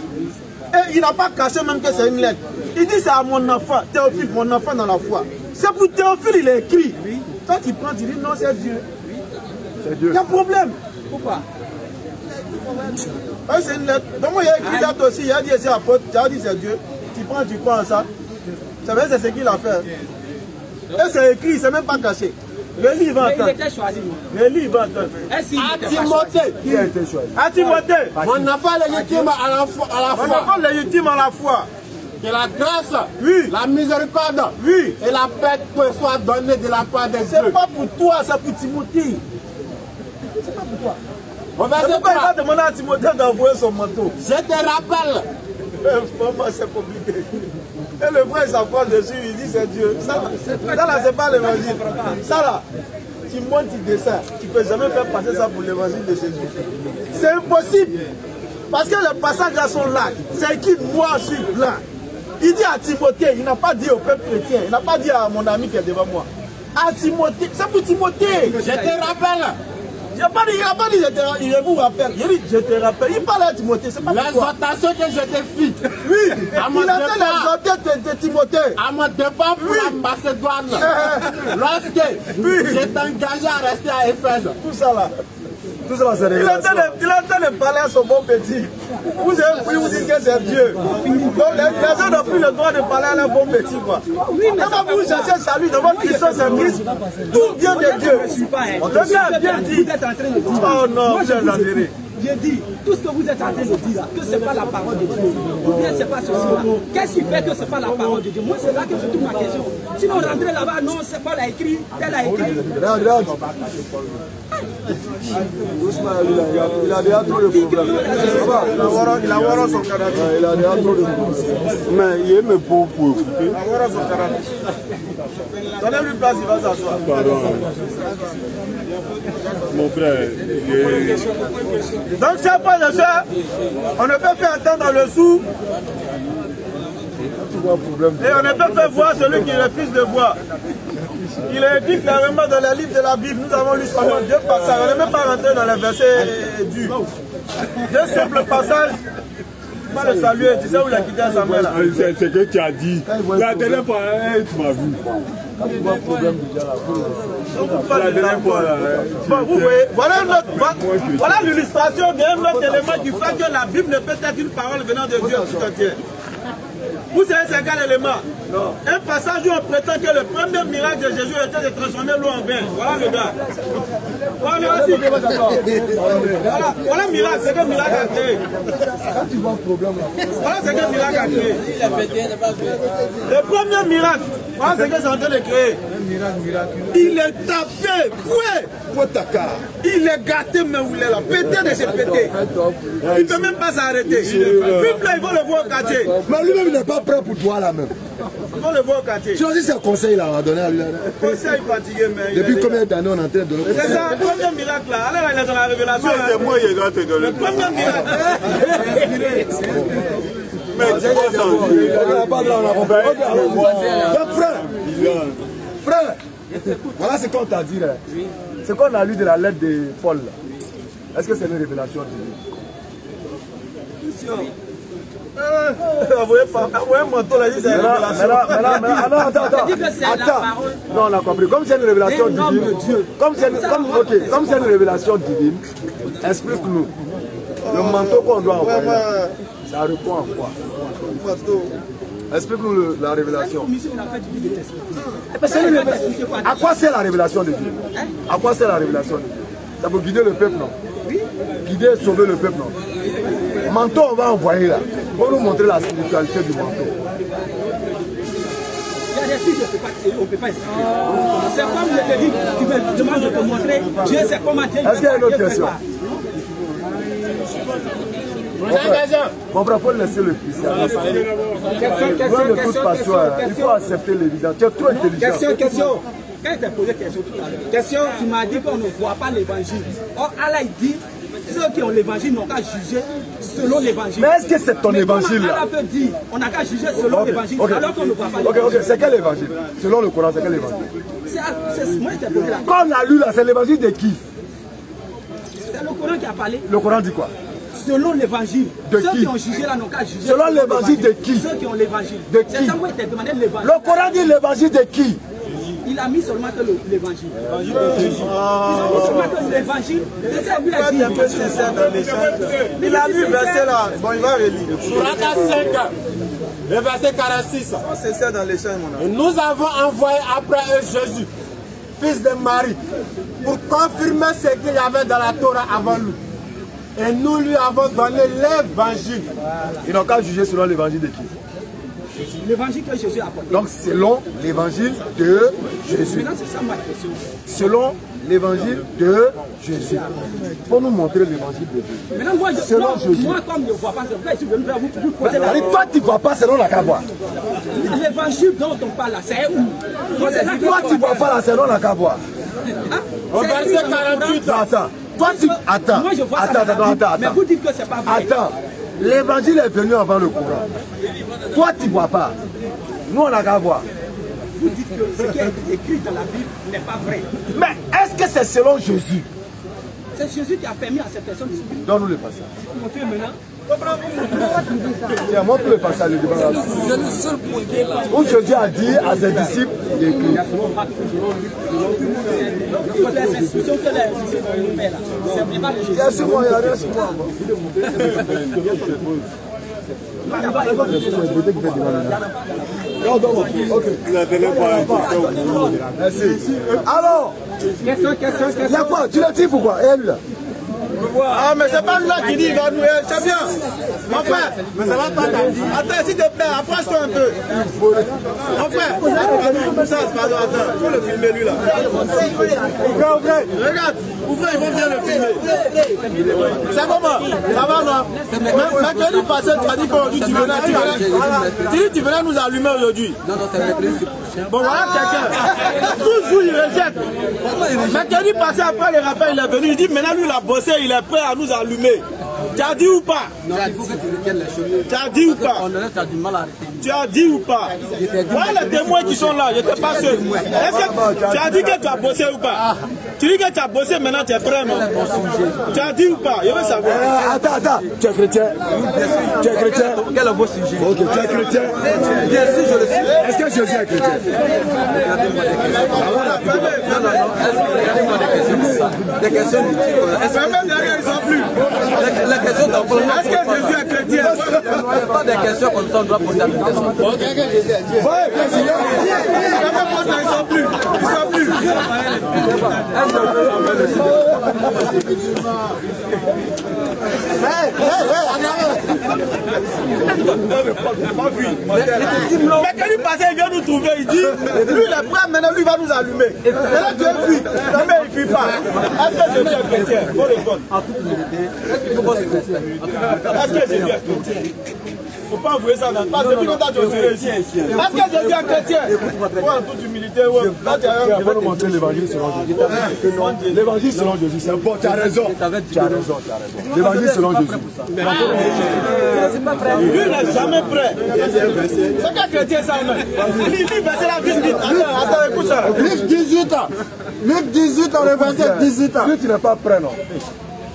et il n'a pas caché même que c'est une lettre. Il dit c'est à mon enfant, Théophile, mon enfant dans la foi. C'est pour Théophile, il est écrit. Toi qui prends, tu dis non, c'est Dieu. C'est Dieu. Il y a un problème. Pourquoi? C'est une lettre. Donc moi, il y a écrit date aussi, il a dit c'est apôtre, il a dit c'est Dieu. Tu prends, tu crois en ça. Ça veut dire c'est ce qu'il a fait. Et c'est écrit, c'est même pas caché. Le livre Mais il entend. était choisi. Le livre entend. Est-ce qu'il À n'était pas choisi? Timothée, Qui a été choisi? À Timothée, mon enfant légitime à la on foi, apprend légitime à la foi. que la grâce, Oui. la miséricorde Oui. et la paix te soient données de la part de Dieu. C'est pas pour toi, c'est pour Timothée. C'est pas pour toi. Au C'est verset pourquoi il 3, va demander à Timothée d'envoyer son manteau. je te rappelle, C'est compliqué. Et le frère s'approche dessus, il dit c'est Dieu. Ça là, c'est pas l'évangile. Ça là, tu montes, tu descends. Tu ne peux jamais faire passer ça pour l'évangile de Jésus. C'est impossible. Parce que les passages là sont là. C'est écrit noir sur blanc. Il dit à Timothée, il n'a pas dit au peuple chrétien, il n'a pas dit à mon ami qui est devant moi. À Timothée, c'est pour Timothée. je te rappelle, Il n'a pas dit, je vous rappelle. Il dit, je te rappelle. Il parle à Timothée, c'est pas pour toi. l'exhortation que je te fis Oui, À mon il a fait départ. l'exhortation de Timothée. à mon départ pour la Macédoine, lorsque je t'engageais à rester à Éphèse. Tout ça là. Tout ça, c'est Il est en révélation. train de parler à son bon petit. Vous avez pris, vous dites que c'est Dieu. Donc les gens n'ont plus le droit de parler à leur bon petit, quoi. Quand vous cherchez le salut dans votre Christ, c'est Christ. Tout vient de Dieu. On te a bien dit. Vous êtes en train de dire. Oh non, Moi, vous je êtes vous ai exagéré. dit, j'ai dit, tout ce que vous êtes en train de dire là, que ce n'est pas la parole de Dieu, ou bien ce n'est pas ceci là. Qu'est-ce qui fait que ce n'est pas la parole de Dieu? Moi, c'est là que je trouve ma question. Sinon, rentrer là-bas, non, c'est pas l'a écrit, tel a écrit. Regarde. Doucement, il a déjà trop de problèmes. Il a voir son canapé. Il a déjà trop de problèmes. Mais il est même pour écouter. Il a voir son canapé. Donnez-lui place, il va s'asseoir. Pardon. Mon frère, Donc, c'est pas le soeur. On ne peut faire entendre le sourd. Et on ne peut faire voir celui qui est le fils de voix. Il est écrit clairement dans les livres de la Bible. Nous avons lu seulement 2 passages. On n'est même pas rentré dans les versets durs. 2 simples passages. Pas le saluer. Tu sais où il a quitté Samuel là. c'est ce que tu as dit. La dernière fois, tu m'as vu. La dernière fois, là. Bon, vous voyez, voilà l'illustration d'un autre élément qui fait que la Bible ne peut être une parole venant de Dieu tout entier. Vous savez c'est quel élément? Un passage où on prétend que le premier miracle de Jésus était de transformer l'eau en vin. Voilà le gars. Voilà le miracle, c'est quel miracle a créé. Quand tu vois un problème là. Voilà c'est quel miracle a créé. Le premier miracle, voilà ce que c'est en train de créer. Il est tapé, il est gâté, mais où il est là, pété de se péter. Il ne peut même pas s'arrêter. Puis là, il va le voir au quartier. Mais lui-même il n'est pas prêt pour toi là même. Il va le voir au quartier. Tu as dit c'est un conseil là, on a donné à lui là. Conseil fatigué, mais. Depuis combien d'années on est en train de donner? C'est ça, le premier miracle là. Alors il est dans la révélation. C'est moi qui dois te donner. Le premier miracle. Mais tu vois ça. Donc frère, voilà ce qu'on t'a dit là. Ce qu'on a lu de la lettre de Paul là. Est-ce que c'est une révélation divine? Envoyez un manteau là, c'est une révélation. Attends. Non, on a compris. Comme c'est une révélation divine, comme c'est une révélation divine, explique-nous. Le manteau qu'on doit envoyer, ça répond à quoi? Explique-nous la révélation. À quoi sert la révélation de Dieu? À quoi sert la révélation de Dieu? Ça peut guider le peuple, non? Guider et sauver le peuple, non? Manteau, on va envoyer là. Pour nous montrer la spiritualité du manteau. Il y a des trucs qu'on ne peut pas expliquer. C'est comme je te dis, tu me demandes de te montrer, Dieu sait comment Dieu. Est-ce qu'il y a une autre question? Mon frère, il faut laisser le fils. Il faut accepter l'évidence. Tu es trop intelligent. Question. Quand je t'ai posé question tout à l'heure, tu m'as dit qu'on ne voit pas l'évangile. Or, Allah dit, ceux qui ont l'évangile n'ont qu'à juger selon l'évangile. Mais est-ce que c'est ton évangile là? Allah peut dire, on n'a qu'à juger selon l'évangile, alors qu'on ne voit pas l'évangile. Ok, c'est quel évangile? Selon le Coran, c'est quel évangile? Moi, je t'ai posé la question. Quand on a lu là, c'est l'évangile de qui? C'est le Coran qui a parlé. Le Coran dit quoi? Selon l'évangile. De ceux qui? qui ont jugé là n'ont qu'à juger. Selon l'évangile de qui? Ceux qui ont l'évangile. De qui? C'est ça, moi, je t'ai demandé l'évangile. Le Coran dit l'évangile de qui? Il a mis seulement que l'évangile. Ils ont mis seulement que l'évangile. C'est ça, lui a dit. Il a lu le verset là. Bon, il va relire. Sourate 5, le verset 46. Sincère dans les chaînes, mon Et nous avons envoyé après eux Jésus, fils de Marie, pour confirmer ce qu'il y avait dans la Torah avant lui. Et nous lui avons donné l'évangile. Ils n'ont qu'à juger selon l'évangile de qui? L'évangile que Jésus a apporté. Donc selon l'évangile de Jésus. Maintenant, c'est ça ma question. Selon l'évangile de Jésus. Pour nous montrer l'évangile de Dieu. Maintenant, moi, comme je ne vois pas, c'est vrai, je suis venu vers vous poser la question. Toi, tu ne vois pas selon la Kaboua. L'évangile dont on parle là, c'est où? Toi, tu ne vois pas là selon la Kaboua. Au verset 48. Attends. Toi, tu... Attends. Moi, je vois ça. Attends. Mais vous dites que c'est pas vrai. Attends. L'évangile est venu avant le Coran. Toi, tu ne vois pas. Nous, on n'a qu'à voir. Vous dites que ce qui est écrit dans la Bible n'est pas vrai. Mais est-ce que c'est selon Jésus? C'est Jésus qui a permis à cette personne de subir. Donne-nous le passage. Montrez maintenant. Tiens, montre le passage. Où Jésus a dit à ses disciples, il écrit. Les instructions que les disciples nous fait là, c'est vraiment Jésus. Il y a sur moi, il y a rien sur moi. Merci. Alors, Question. il y a quoi? Tu le dis pourquoi? Et elle là? Ah, mais c'est pas là qui dit, il va nous. C'est bien. Mon frère, mais ça va pas t'aider. Attends, s'il te plaît, approche-toi un peu. Mon frère, ça, pardon, attends, il faut le filmer lui là. Ouvrez. Regarde, ouvrez, ils vont bien le filmer. C'est comment? Ça va, non? Mercredi passé, tu as dit qu'aujourd'hui tu venais nous allumer aujourd'hui. Non, c'est mercredi. Bon, voilà quelqu'un. Toujours il rejette. Mercredi passé, après le rappel, il est venu, il dit maintenant lui il a bossé, il est prêt à nous allumer. Tu as dit ou pas? Non, il faut que tu retiennes les choses. Tu as dit ou pas? Tu as du mal à retenir. Tu as dit ou pas? Voilà les témoins qui sont là, je n'étais pas seul. Est-ce que tu as dit que tu as bossé ou pas? Tu dis que tu as bossé, maintenant tu es prêt, non? Tu as dit ou pas? Je veux savoir. Attends, tu es chrétien? Tu es chrétien? Quel est le beau sujet? Ok, tu es chrétien? Bien sûr, je le suis. Est-ce que Jésus est chrétien? Des questions. Même derrière, ils sont plus. La question d'emploi. Est-ce que Jésus est Pas des questions comme ça, on doit poser la question. Ils sont plus. Mais quand il passait, il vient nous trouver, il dit, lui il est prêt, maintenant lui va nous allumer. Et là tu es fuis, jamais il fuit pas. Est-ce que Jésus est chrétien? Faut répondre. En toute humilité, il faut qu'on se chrétien. Est-ce que Jésus est chrétien? Faut pas envoyer ça dans pas depuis longtemps tu es ici. Est-ce que Jésus est chrétien? Faut en toute humilité, ouais. Là tu as nous montrer l'évangile selon Jésus. L'évangile selon Jésus, c'est bon, tu as raison. L'évangile selon Jésus. Lui n'est jamais prêt. C'est qu'un chrétien ça, non? Lui, c'est la vie. Attends, écoute ça. Luc 18 ans. Luc 18 ans, le verset 18 ans. Lui, tu n'es pas prêt, non?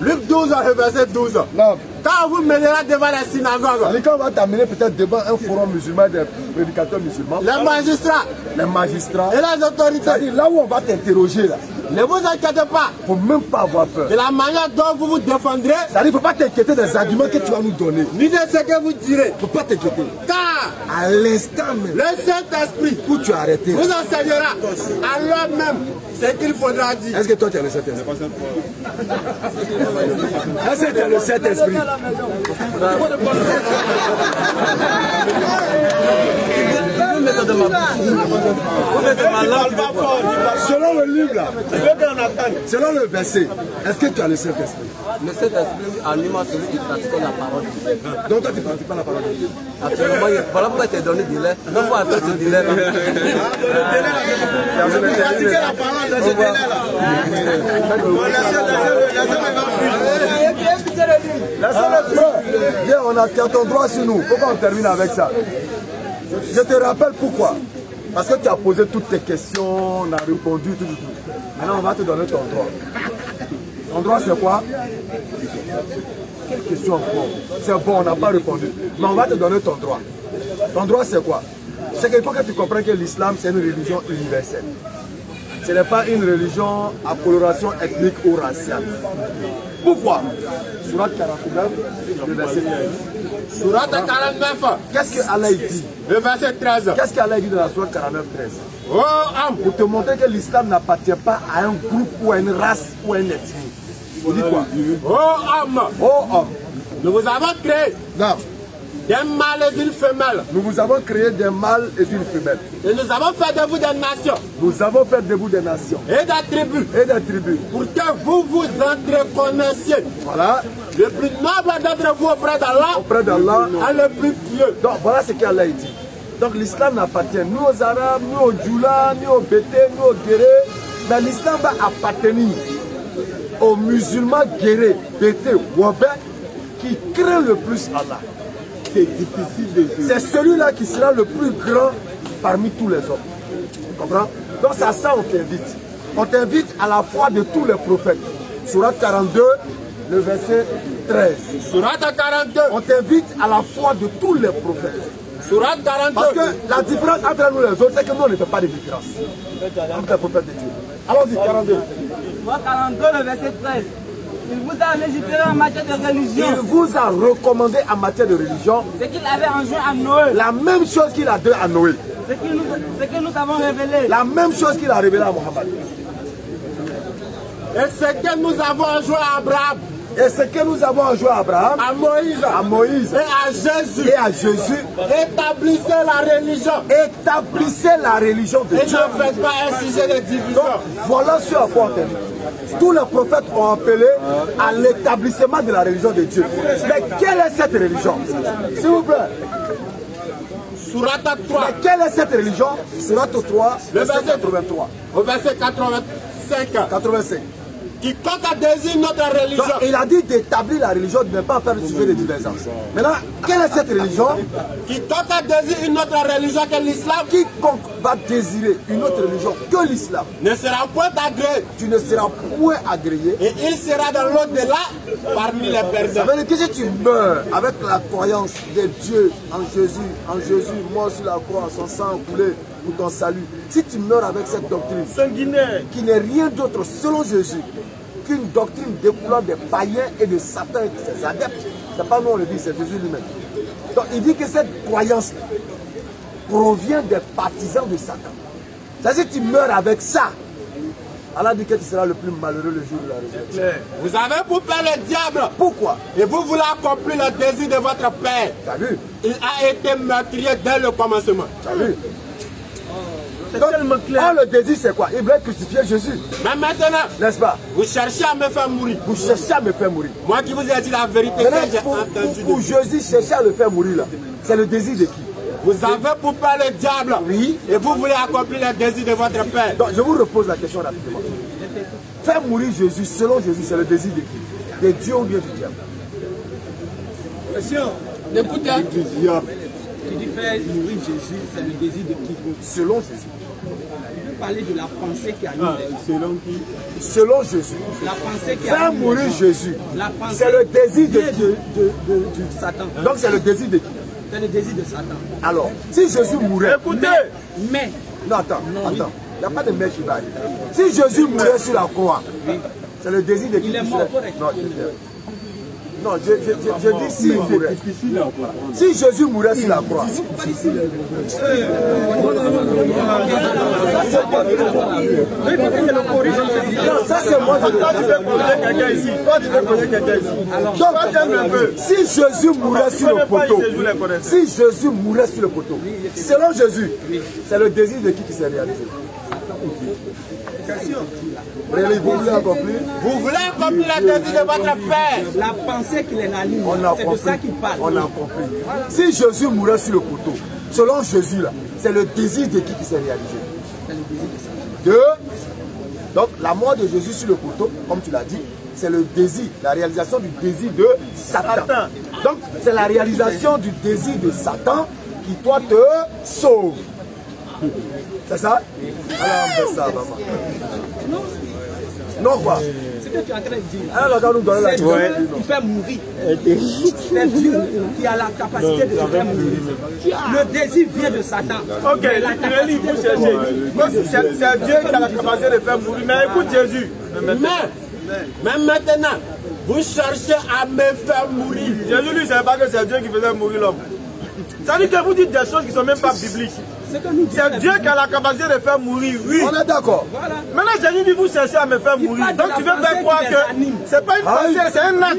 Luc 12 ans, le verset 12 ans. Non. Quand vous mènerez devant la synagogue, quand on va t'amener peut-être devant un forum musulman, des prédicateurs musulmans, les magistrats et les autorités, là où on va t'interroger, là, ne vous inquiétez pas. Il ne faut même pas avoir peur. De la manière dont vous vous défendrez, il ne faut pas t'inquiéter des arguments que tu vas nous donner, ni de ce que vous direz. Il ne faut pas t'inquiéter. Car à l'instant même, le Saint-Esprit, où tu as arrêté, vous enseignera à l'heure même ce qu'il faudra dire. Est-ce que toi tu as le Saint-Esprit? Est-ce que tu as le Saint-Esprit? Selon le livre là, selon le verset, est-ce que tu as le Saint-Esprit? Le Saint-Esprit anime celui qui pratique la parole de Dieu. Donc toi tu ne pratiques pas la parole de Dieu? Absolument, voilà pourquoi tu es donné délai. Non, il faut attendre ce délai là. Pratiquer la parole dans ce délai-là. Viens, on a ton droit sur nous. Pourquoi on termine avec ça? Je te rappelle pourquoi. Parce que tu as posé toutes tes questions, on a répondu, tout. Maintenant, on va te donner ton droit. Ton droit, c'est quoi? Quelle question encore? C'est bon, on n'a pas répondu. Mais on va te donner ton droit. Ton droit, c'est quoi? C'est qu'il faut que tu comprennes que l'islam, c'est une religion universelle. Ce n'est pas une religion à coloration ethnique ou raciale. Pourquoi? Surat 49, le verset 13. Surat 49, qu'est-ce que Allah dit? Le verset 13. Qu'est-ce qu'Allah dit dans la Surat 49, 13? Oh âme, pour te montrer que l'islam n'appartient pas à un groupe ou à une race ou à une ethnie. Il dit quoi? Oh âme, nous vous avons créé d'un mâle et d'une femelle. Nous vous avons créé d'un mâle et d'une femelle. Et nous avons fait de vous des nations. Nous avons fait de vous des nations. Et des tribus. Et des tribus. Pour que vous vous entreconnaissiez. Voilà. Le plus noble d'entre vous auprès d'Allah. Auprès d'Allah. Et le plus pieux. Donc voilà ce qu'Allah dit. Donc l'islam n'appartient ni aux Arabes, ni aux Djoula, ni aux Bété, ni aux Guéré. Mais l'islam va appartenir aux musulmans Guéré, Bété, Wabé, qui craignent le plus Allah. C'est difficile de juger. C'est celui-là qui sera le plus grand parmi tous les hommes. Tu comprends? Donc c'est à ça on t'invite. On t'invite à la foi de tous les prophètes. Surat 42, le verset 13. Surat 42. On t'invite à la foi de tous les prophètes. Surat 42. Parce que la différence entre nous les autres, c'est que nous on ne fait pas de différence entre les prophètes de Dieu. Allons-y, 42. Surat 42, le verset 13. Il vous a légiféré en matière de religion. Il vous a recommandé en matière de religion. Ce qu'il avait enjoint à Noé. La même chose qu'il a dit à Noé. Ce que nous avons révélé. La même chose qu'il a révélé à Mohammed. Et ce que nous avons enjoint à Abraham. Et ce que nous avons enjoint à Abraham, à Moïse, et à Jésus, établissez la religion. Établissez la religion de Dieu. Et ne faites pas un sujet de division. Voilà ce à quoi on t'invite. Tous les prophètes ont appelé à l'établissement de la religion de Dieu. Mais quelle est cette religion? S'il vous plaît. Surat 3. Mais quelle est cette religion? Surat 3, le verset 83. Au verset 85. Quiconque a désiré notre religion. Donc, il a dit d'établir la religion, de ne pas faire le sujet de divergence. Maintenant, quelle est cette religion? Quiconque a désiré une autre religion que l'islam. Quiconque va désirer une autre religion que l'islam ne sera point agréé. Tu ne seras point agréé. Et il sera dans l'au-delà parmi les perdants. Ça veut dire que si tu meurs avec la croyance de Dieu en Jésus, mort sur la croix, son sang coulé pour ton salut, si tu meurs avec cette doctrine sanguinaire qui n'est rien d'autre selon Jésus qu'une doctrine découlant des païens et de Satan et de ses adeptes, C'est pas nous on le dit, c'est Jésus lui-même. Donc il dit que cette croyance provient des partisans de Satan. C'est-à-dire que tu meurs avec ça. Allah dit que tu seras le plus malheureux le jour de la résurrection. Vous avez pour peur le diable. Pourquoi? Et vous voulez accomplir le désir de votre père. Tu as vu? Il a été meurtrier dès le commencement. Tu as vu? C'est tellement clair. Le désir c'est quoi? Il veut crucifier Jésus. Mais maintenant, n'est-ce pas? vous cherchez à me faire mourir. Vous cherchez à me faire mourir. Moi qui vous ai dit la vérité, que j'ai entendu. Pour Jésus chercher à le faire mourir là, c'est le désir de qui? Vous avez pour peur le diable. Oui. Et vous voulez accomplir le désir de votre père. Donc je vous repose la question rapidement. Faire mourir Jésus, selon Jésus, c'est le désir de qui? De Dieu ou bien du diable? Question. Écoutez, Du diable. tu dis faire mourir Jésus, c'est le désir de qui? Selon Jésus. Je veux parler de la pensée qui anime les gens. Selon qui? Selon Jésus. La pensée qui Faire anime mourir les gens. Jésus, La pensée c'est le désir de vient qui? de Satan. Donc c'est le désir de qui? C'est le désir de Satan. Alors, si Jésus mourait... Écoutez, Mais, Non, attends. Il n'y a pas de mec qui va arriver. Si Jésus mourait sur la croix, c'est le désir de qui? il est qui mort serait- pour être. Non, je dis s'il mourait. C'est difficile à comprendre. Si Jésus mourait sur la croix, non, ça c'est moi je le toi tu veux connaître quelqu'un ici. Toi tu veux connaître quelqu'un ici. Donc, si Jésus mourait sur le poteau, si Jésus mourait sur le poteau, selon Jésus, c'est le désir de qui s'est réalisé? Vous voulez accomplir? Vous voulez accomplir le désir de votre père. La pensée qui les anime, On a c'est de compris. ça qu'il parle. On a compris. Si Jésus mourait sur le poteau, selon Jésus, là, c'est le désir de qui s'est réalisé? Donc, la mort de Jésus sur le poteau, comme tu l'as dit, c'est le désir, la réalisation du désir de Satan. Donc, c'est la réalisation du désir de Satan qui, toi, te sauve. C'est ça? Alors, on fait ça, maman. Non, quoi? Ce que tu es en train de dire, Alors, regarde, nous donner la c'est Dieu qui fait mourir. C'est Dieu qui a la capacité de faire mourir. Le désir vient de Satan. Ok, Réli, vous cherchez. C'est Dieu qui a la capacité de faire mourir. Mais écoute Jésus. Mais maintenant, vous cherchez à me faire mourir. Jésus lui ne savait pas que c'est Dieu qui faisait mourir l'homme. C'est-à-dire que vous dites des choses qui ne sont même pas bibliques. Ce que nous disons, C'est Dieu qui a la capacité de faire mourir, oui. On est d'accord. voilà. Maintenant Jésus dit vous cherchez à me faire Il mourir. parle de Donc la tu veux faire pensée croire qui les que anime. c'est pas une pensée, c'est un acte.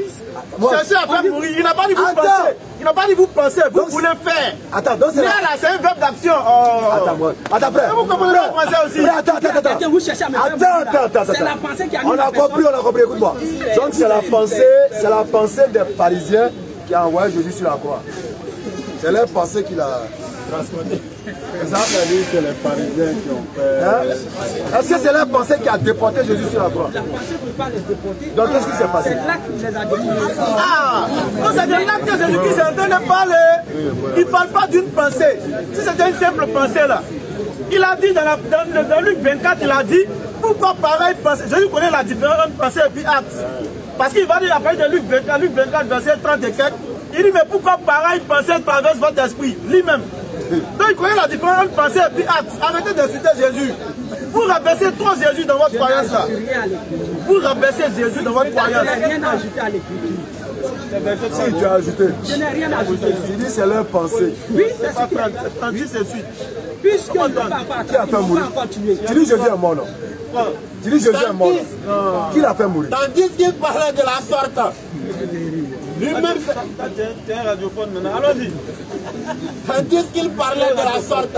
Moi, Cherchez à faire mourir. Il n'a pas dit vous Attends. pensez. Il n'a pas dit vous pensez, vous Donc, voulez faire. Attends, donc c'est Mais la... là, c'est un verbe d'action. Oh. Attends, moi. Attends, frère. Vous comprenez Frère. le français aussi. Frère, attends. Vous cherchez à me faire mourir. C'est la pensée qui anime On la a personne. compris, écoute-moi. Donc c'est la pensée des pharisiens qui a envoyé Jésus sur la croix. C'est leur pensée qu'il a transportée. C'est ça? C'est-à-dire que les pharisiens qui ont fait... Hein? Est-ce que c'est leur pensée qui a déporté Jésus sur la croix? La pensée ne peut pas les déporter. Donc qu'est-ce qui s'est passé? C'est là qu'il les a déportés. Ah, donc c'est de l'acte que Jésus-Christ est en train de parler. Il ne parle pas d'une pensée. Si c'était une simple pensée là, il a dit dans Luc 24, il a dit, pourquoi pareil pensée? Jésus connaît la différence entre pensée et puis acte. Parce qu'il va dire à partir de Luc 24, verset 30 et quelques, il dit, mais pourquoi pareil pensée traverse votre esprit, lui-même. Donc il connaît la différence entre pensée et puis acte. Arrêtez d'insulter Jésus. Vous rabaissez trop Jésus dans votre croyance là. Rien à l'écriture. Vous rabaissez Jésus dans votre Je croyance. n'ai rien à ajouter à l'écriture. Si tu as ajouté. Je n'ai rien à ajouter. Tu dis c'est leur pensée. Oui, c'est ce qui est. 36 et suite. Puisque il ne peut pas encore Qui a fait mourir? continuer. Tu dis Jésus est mort, non? Tu dis Jésus est mort, non? Qui l'a fait mourir? Tandis qu'il parlait de la sorte, lui-même, T'es un radiophone maintenant. Allons-y. tandis qu'il parlait de la sorte,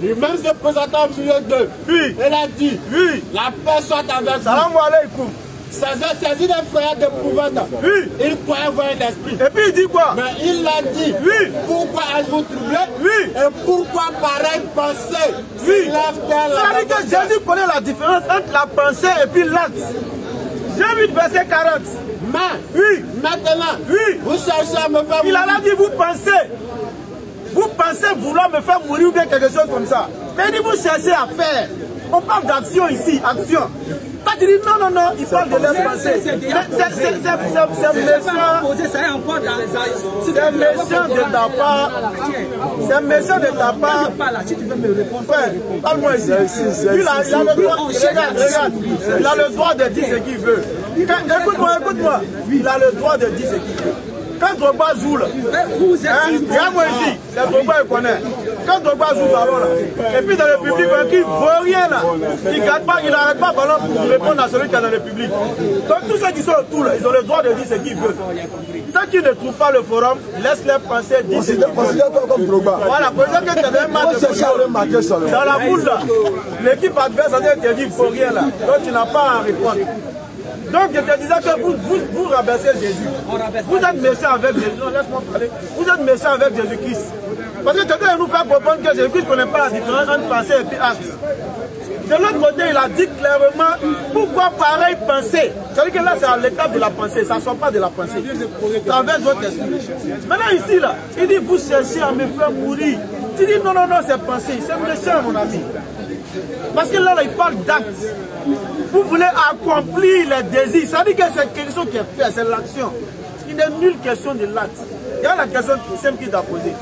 lui-même se présentant au milieu d'eux, Oui. il a dit, Oui. la paix soit avec vous. Salam alaikum. Saisi d'un frère d'épouvante, Oui. il croyait voir l'esprit. Et puis il dit quoi? Mais il a dit, Oui. pourquoi êtes-vous troublés? Oui. Et pourquoi pareille pensée Oui. lève-t-elle C'est-à-dire que Jésus connaît la différence entre la pensée et puis l'acte. J'ai vu verset 40. Mais, Oui. maintenant, Oui. vous cherchez à me faire Il mourir. a dit, vous pensez vouloir me faire mourir ou bien quelque chose comme ça. Mais il dit, vous cherchez à faire. On parle d'action ici, action. Quand tu dis non, il parle de leur pensée. C'est méchant. C'est méchant de ta part. C'est méchant de ta part. Si tu veux me répondre, Frère, parle-moi ici. Lui, il a le droit. Regarde. Il a le droit de dire ce qu'il veut. Écoute-moi. Il a le droit de dire ce qu'il veut. Quand Drogba joue là, regarde-moi ici, c'est Drogba qui connaît. Quand Drogba joue ballon là, et puis dans le public, qui ne vaut rien là, il n'arrête pas ballon pour répondre à celui qui est dans le public. Donc tous ceux qui sont autour là, ils ont le droit de dire ce qu'ils veulent. Tant qu'ils ne trouvent pas le forum, laisse-les penser. Considère-toi comme Drogba. Voilà, considère que tu as un match de dans la foule là, l'équipe adverse te dit il ne faut rien là. Donc tu n'as pas à répondre. Donc je te disais que vous rabaissez Jésus. Vous êtes méchant avec Jésus. Non, laisse-moi parler. Vous êtes méchant avec Jésus-Christ. Parce que quelqu'un nous fait comprendre que Jésus-Christ ne connaît pas la différence entre pensée et puis acte. De l'autre côté, il a dit clairement pourquoi pareil penser. C'est-à-dire que là, c'est à l'étape de la pensée, ça ne sort pas de la pensée. Traverse votre esprit. Maintenant, ici, là, il dit vous cherchez à me faire mourir. Tu dis non, c'est pensée. C'est méchant, mon ami. Parce que là, il parle d'actes. Vous voulez accomplir les désirs. Ça veut dire que c'est quelque chose qui est fait, c'est l'action. Il n'est nulle question de l'acte. Il y a la question simple qu'il t'a posée.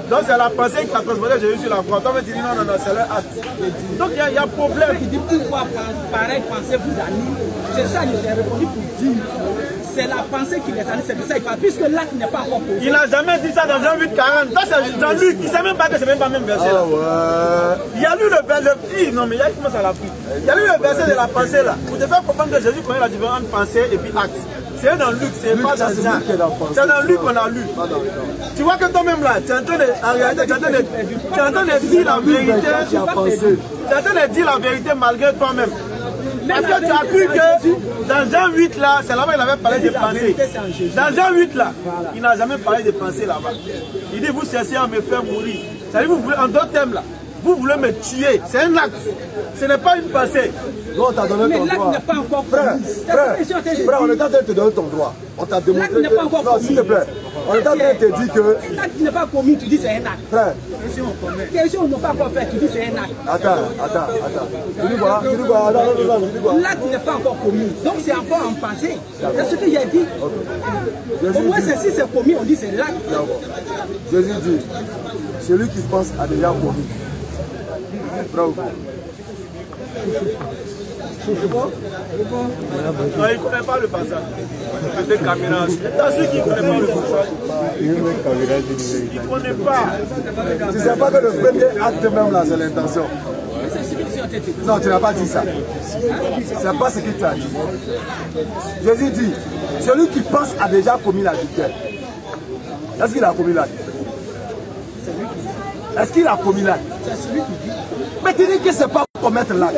Donc c'est la pensée qui a transporté Jésus sur la croix. Toi, tu dis non, c'est leur acte. Donc il y a problème. Il dit pourquoi pareil penser vous anime. C'est ça que j'ai répondu pour dire. C'est la pensée qui les anime, c'est pour ça qu'il parle. Puisque l'acte n'est pas encore posé. Il n'a jamais dit ça dans Jean 8:40. Ça c'est Jean-Luc, il ne sait même pas que c'est même pas le même verset. Là. Il y a lu le verset. Non, mais il y a comment ça l'a pris. Il y a lu le verset de la pensée là. Vous devez comprendre que Jésus connaît la différence entre pensée et puis acte. C'est dans Luc, c'est pas dans Jean. C'est dans Luc qu'on a lu. Tu vois que toi-même là, tu es en train de dire la vérité. Tu es en train de dire la vérité malgré toi-même. Parce que tu as cru que dans Jean 8 là, c'est là-bas qu'il avait parlé de pensée. Dans Jean 8 là, il n'a jamais parlé de pensée là-bas. Il dit vous cherchez à me faire mourir. C'est-à-dire vous voulez, en d'autres termes là, vous voulez me tuer. C'est un acte. Ce n'est pas une pensée. Non, on t'a donné ton droit. Frère, on est en train de te donner ton droit. On t'a demandé. Non, s'il te plaît. On est en train de te dire que. L'acte n'est pas commis, tu dis c'est un acte. Frère. Question on n'a pas encore fait, tu dis c'est un acte. Attends. Tu dis quoi? L'acte n'est pas encore commis. Donc c'est encore en pensée. C'est ce que j'ai dit. Au moins, si c'est commis, on dit c'est l'acte. Jésus dit celui qui pense a déjà commis. Bravo. C'est bon? Non, il ne connaît pas le passage. Le caméra. Dans ceux qui ne connaissent pas le passage, il ne connaît pas. Tu ne sais pas que le premier acte même là, c'est l'intention. Non, tu n'as pas dit ça. C'est pas ce que tu as dit. Jésus dit, celui qui pense a déjà commis l'adultère. Est-ce qu'il a commis l'acte? Est-ce qu'il a commis l'acte? C'est celui qui dit. Mais tu dis que ce n'est pas commettre l'acte.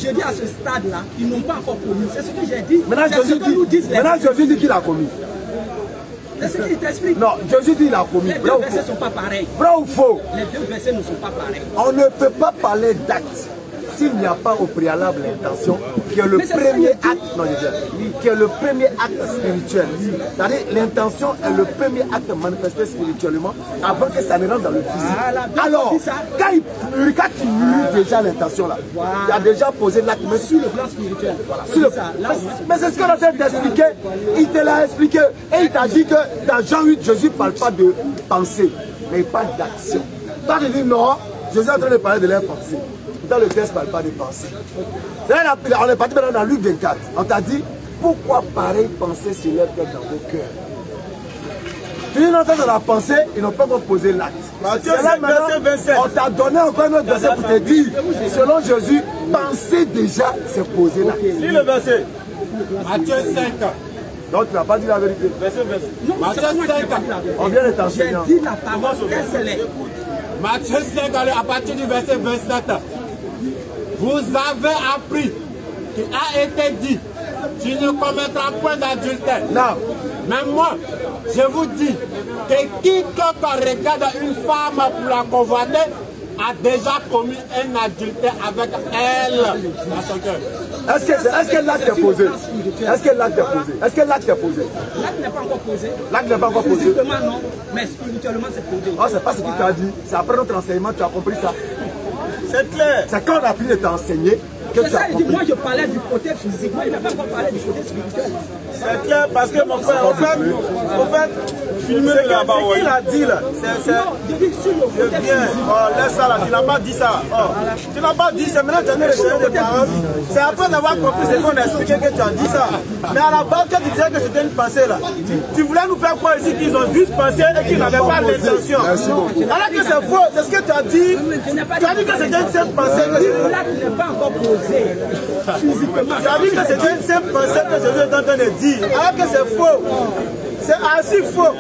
Je dis à ce stade-là, ils n'ont pas encore commis. C'est ce que j'ai dit. Maintenant, Jésus dit qu'il a commis. C'est ce qu'il t'explique. Non, Jésus dit qu'il a commis. Les deux versets ne sont pas pareils. Vrai ou faux? Les deux versets ne sont pas pareils. On ne peut pas parler d'acte s'il n'y a pas au préalable l'intention, qui est le premier acte, non, qui est le premier acte spirituel. C'est-à-dire l'intention est le premier acte manifesté spirituellement avant que ça ne rentre dans le physique. Alors, quand il mûrit déjà l'intention là, il a déjà posé l'acte, mais sur le plan spirituel. Voilà. Mais c'est ce qu'on a fait d'expliquer. Il te l'a expliqué et il t'a dit que dans Jean 8, Jésus ne parle pas de pensée, mais il parle d'action. Toi, tu dis non, Jésus est en train de parler de leur pensée. Dans le texte, ne parle pas de pensée. Là, on est parti maintenant dans Luc 24. On t'a dit, pourquoi pareil pensée se lève dans vos cœurs? Tu dis non, ça c'est la pensée, ils n'ont pas encore posé l'acte. On t'a donné encore un autre verset pour te dire, selon Jésus, penser déjà, c'est poser l'acte. Lis le verset. Matthieu 5. Donc tu n'as pas dit la vérité. Matthieu 5. On vient de t'enseigner. J'ai dit la parole, qu'elle est. Matthieu 5, à partir du verset 27. Vous avez appris qu'il a été dit, tu ne commettras point d'adultère. Non. Mais moi, je vous dis que quiconque regarde une femme pour la convoiter a déjà commis un adultère avec elle dans son cœur. Est-ce que l'acte est posé? Est-ce que l'acte est posé? Est-ce que l'acte est posé? L'acte n'est pas encore posé. L'acte n'est pas encore posé. Physiquement non, mais spirituellement c'est posé. Oh, c'est pas ce qu'il t'a dit. C'est après notre enseignement tu as compris ça. C'est clair. C'est quand on a fini de t'enseigner que tu as compris. Moi je parlais du côté physique, moi il n'a pas encore parlé du côté spirituel. C'est clair parce que mon frère, en fait, ce qu'il a dit là, c'est bien. Oh, laisse ça là, tu n'as pas dit ça. Oh, tu n'as pas dit, c'est maintenant que tu as échangé des paroles. C'est après avoir compris ce qu'on a expliqué que tu as dit ça. Mais à la base, quand tu disais que c'était une pensée là, tu voulais nous faire croire ici qu'ils ont juste pensé et qu'ils n'avaient pas l'intention. Alors que c'est faux, c'est ce que tu as dit. Tu as dit que c'était une simple pensée. Là, tu n'es pas encore posé physiquement. Tu as dit que c'était une simple pensée que Jésus est en train de dire. Alors que c'est faux. C'est assez faux.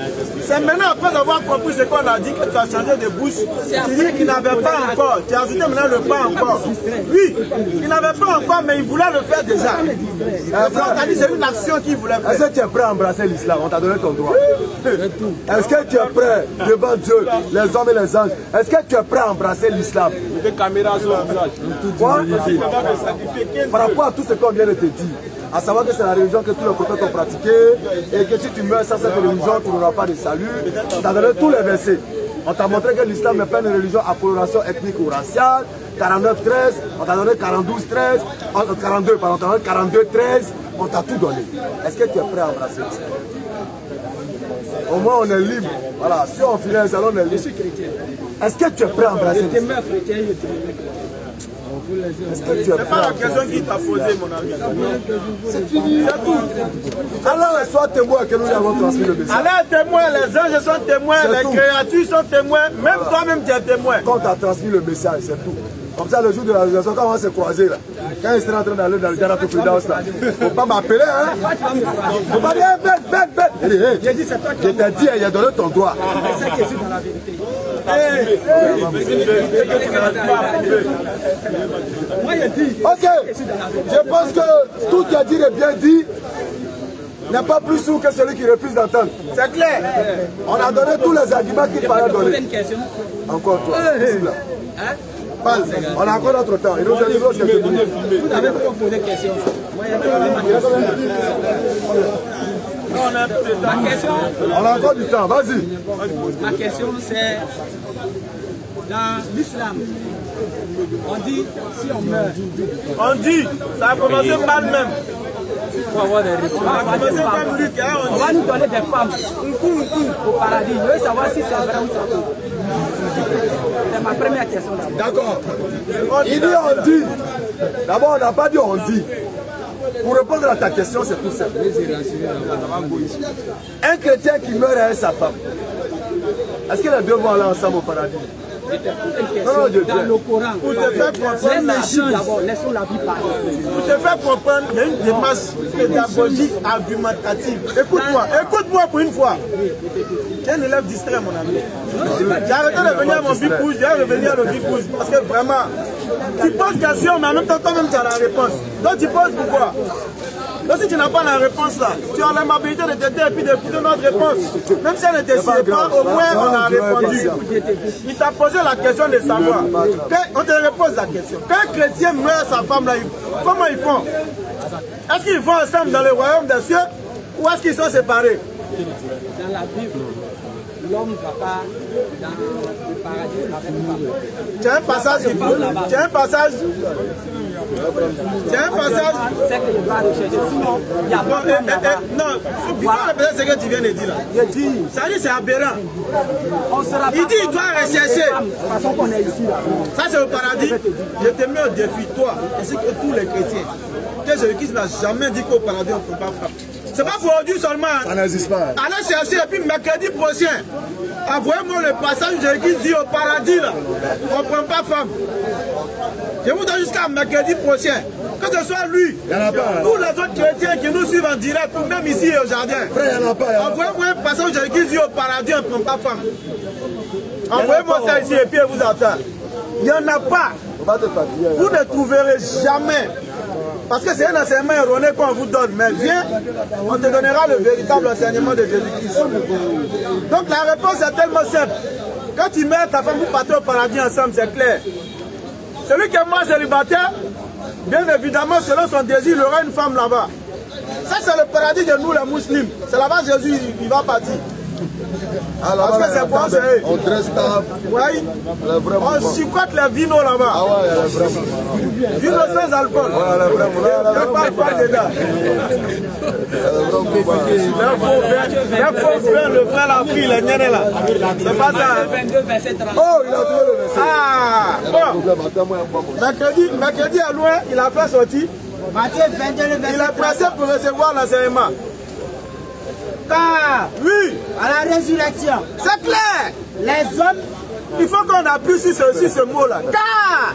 C'est maintenant après avoir compris ce qu'on a dit que tu as changé de bouche. Tu dis qu'il n'avait pas encore. Tu as ajouté maintenant le pas encore. Oui, il n'avait pas encore, mais il voulait le faire déjà. On t'a dit c'est une action qu'il voulait faire. Est-ce que tu es prêt à embrasser l'islam? On t'a donné ton droit. Est-ce que tu es prêt devant Dieu, les hommes et les anges? Est-ce que tu es prêt à embrasser l'islam? Des caméras sur le visage. Quoi? Par rapport à tout ce qu'on vient de te dire, à savoir que c'est la religion que tous les prophètes ont pratiquée et que si tu meurs sans cette religion, tu n'auras pas de salut. On t'a donné tous les versets. On t'a montré que l'islam n'est pas une religion à coloration ethnique ou raciale. 49-13, on t'a donné 42-13, 42, pardon, on t'a donné 42-13, on t'a tout donné. Est-ce que tu es prêt à embrasser l'islam? Au moins on est libre. Voilà, si on finit un salon, on est libre. Je suis chrétien. Est-ce que tu es prêt à embrasser l'islam? Est-ce que tu es C'est prêt pas la question qu'il t'a posée, mon ami. C'est fini. C'est tout. Alors, sois témoin que nous avons transmis le message. Allah est témoin, les anges sont témoins, les créatures sont témoins, même toi-même tu es témoin. Quand tu as transmis le message, c'est tout. Comme ça, le jour de la résurrection, quand on va se croiser, là, quand il sera en train d'aller dans le Jannat au Firdaus, là, faut pas m'appeler, hein. Faut pas dire, bête. J'ai dit, c'est toi qui. Je t'ai dit, il a donné ton droit. C'est ça qui est dans la vérité. Moi, il dit. Ok, je pense que tout qui a dit est bien dit. N'est pas plus sourd que celui qui refuse d'entendre. C'est clair. On a donné tous les arguments qu'il fallait donner. Une question. Encore toi. Ici, là. Parle. On a encore notre temps. Il nous a dit quelques minutes. Vous avez pas posé de question. Moi, il y a ma question. On a encore du temps. Vas-y. Ma question, c'est dans l'islam, on dit si on meurt. On dit, ça a commencé par le même. On va nous donner des femmes au paradis. Je veux savoir si c'est vrai ou c'est faux. C'est ma première question. D'accord. Il dit on dit. D'abord, on n'a pas dit on dit. Pour répondre à ta question, c'est tout simple. Un chrétien qui meurt avec sa femme, est-ce que les deux vont aller ensemble au paradis? Dans le Coran, pour te faire comprendre d'abord, laissons la vie parler. Pour te faire comprendre, il y a une démarche pédagogique argumentative. Écoute-moi pour une fois. Tu es un élève distrait, mon ami. J'ai arrêté de venir à mon bip rouge, j'ai revenir à le bip rouge. Parce que vraiment, tu poses question, mais en même temps, toi-même, tu as la réponse. Donc tu poses pourquoi? Donc si tu n'as pas la réponse là, tu as l'amabilité de t'aider et puis d'écouter notre réponse. Même si elle ne te suit pas, au moins on a répondu. Il t'a posé la question de savoir. On te repose la question. Quand un chrétien meurt sa femme là, comment ils font? Est-ce qu'ils vont ensemble dans le royaume des cieux ou est-ce qu'ils sont séparés? Dans la Bible, l'homme ne va pas dans le paradis avec une femme. Tu as un passage. C'est que je dois rechercher. Sinon, il n'y a pas de là-bas. Non, il faut répéter ce que tu viens de dire là. Ça dit c'est aberrant. Il dit il doit rechercher. Façon qu'on est ici là. Ça c'est au paradis. Je te mets au défi, toi, ainsi que tous les chrétiens. Que Jésus-Christ n'a jamais dit qu'au paradis on ne peut pas frapper. C'est pas pour aujourd'hui seulement. Ça n'existe pas. Allez chercher et puis mercredi prochain, envoyez-moi le passage où Jésus dit au paradis là, on ne prend pas femme. Je vous donne jusqu'à mercredi prochain. Que ce soit lui, tous les autres chrétiens qui nous suivent en direct, ou même ici au jardin. Envoyez-moi un passage où Jésus dit au paradis on ne prend pas femme. Envoyez-moi ça ici et puis vous attendez. Il n'y en a pas. Vous ne trouverez jamais. Parce que c'est un enseignement erroné qu'on vous donne. Mais viens, on te donnera le véritable enseignement de Jésus-Christ. Donc la réponse est tellement simple. Quand tu mets ta femme, vous partez au paradis ensemble, c'est clair. Celui qui est mort célibataire, bien évidemment, selon son désir, il aura une femme là-bas. Ça, c'est le paradis de nous, les musulmans. C'est là-bas Jésus, il va partir. Alors, parce que c'est bon, c'est... On dresse table. Oui. On chicote les vinos là-bas. Ah ouais, elle est vraiment. Vino sans alcool. Ouais, elle est vraiment. Il n'y a pas quoi dedans. Il faut faire le frère l'a pris, les niennes là. C'est pas ça. 22, verset 30. Oh, il a trouvé le verset. Ah, bon. Mercredi à loin, il a fait sortir. Matthieu 22, le verset Il est pressé pour recevoir l'enseignement. Car, Oui, à la résurrection, c'est clair. les hommes, Il faut qu'on appuie sur ce mot-là. car,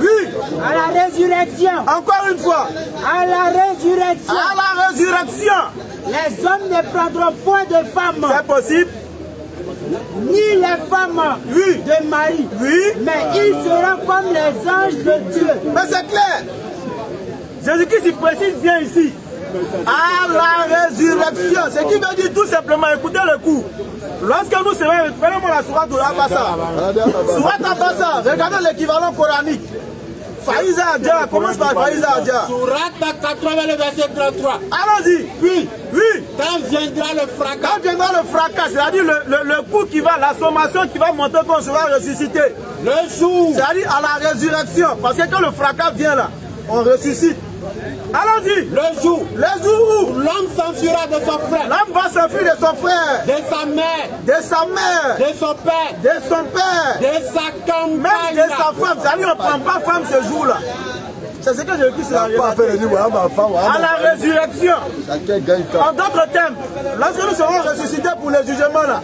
Oui, à la résurrection, encore une fois. à la résurrection, À la résurrection. les hommes ne prendront point de femmes, C'est possible. ni les femmes Oui. de Marie, Oui. mais ils seront comme les anges de Dieu. Mais c'est clair. Jésus-Christ il précise bien ici. À la résurrection. Ce qui veut dire tout simplement, écoutez le coup. Lorsque nous serons, prenez-moi la sourate de Abassa. Sourate Abassa, regardez l'équivalent coranique. Faïza Adja, commence par Faïza Adja. Sourate 80, le verset 33. Allons-y. Puis, Oui. quand viendra le fracas, Quand viendra le fracas, c'est-à-dire le coup qui va, la sommation qui va monter qu'on sera ressuscité. le jour, C'est-à-dire à la résurrection. Parce que quand le fracas vient là, on ressuscite. Allons-y. le jour, Les jours où l'homme s'enfuira de son frère, l'homme va s'enfuir de son frère, de sa mère, de sa mère, de son père, de son père, de sa même compagne. de sa femme. C'est-à-dire on ne prend pas femme ce jour-là. C'est ce que j'ai écrit sur la Pas faire le dire, voilà ma femme. à la résurrection. Chacun gagne temps. En d'autres termes, lorsque nous serons ressuscités pour le jugement là,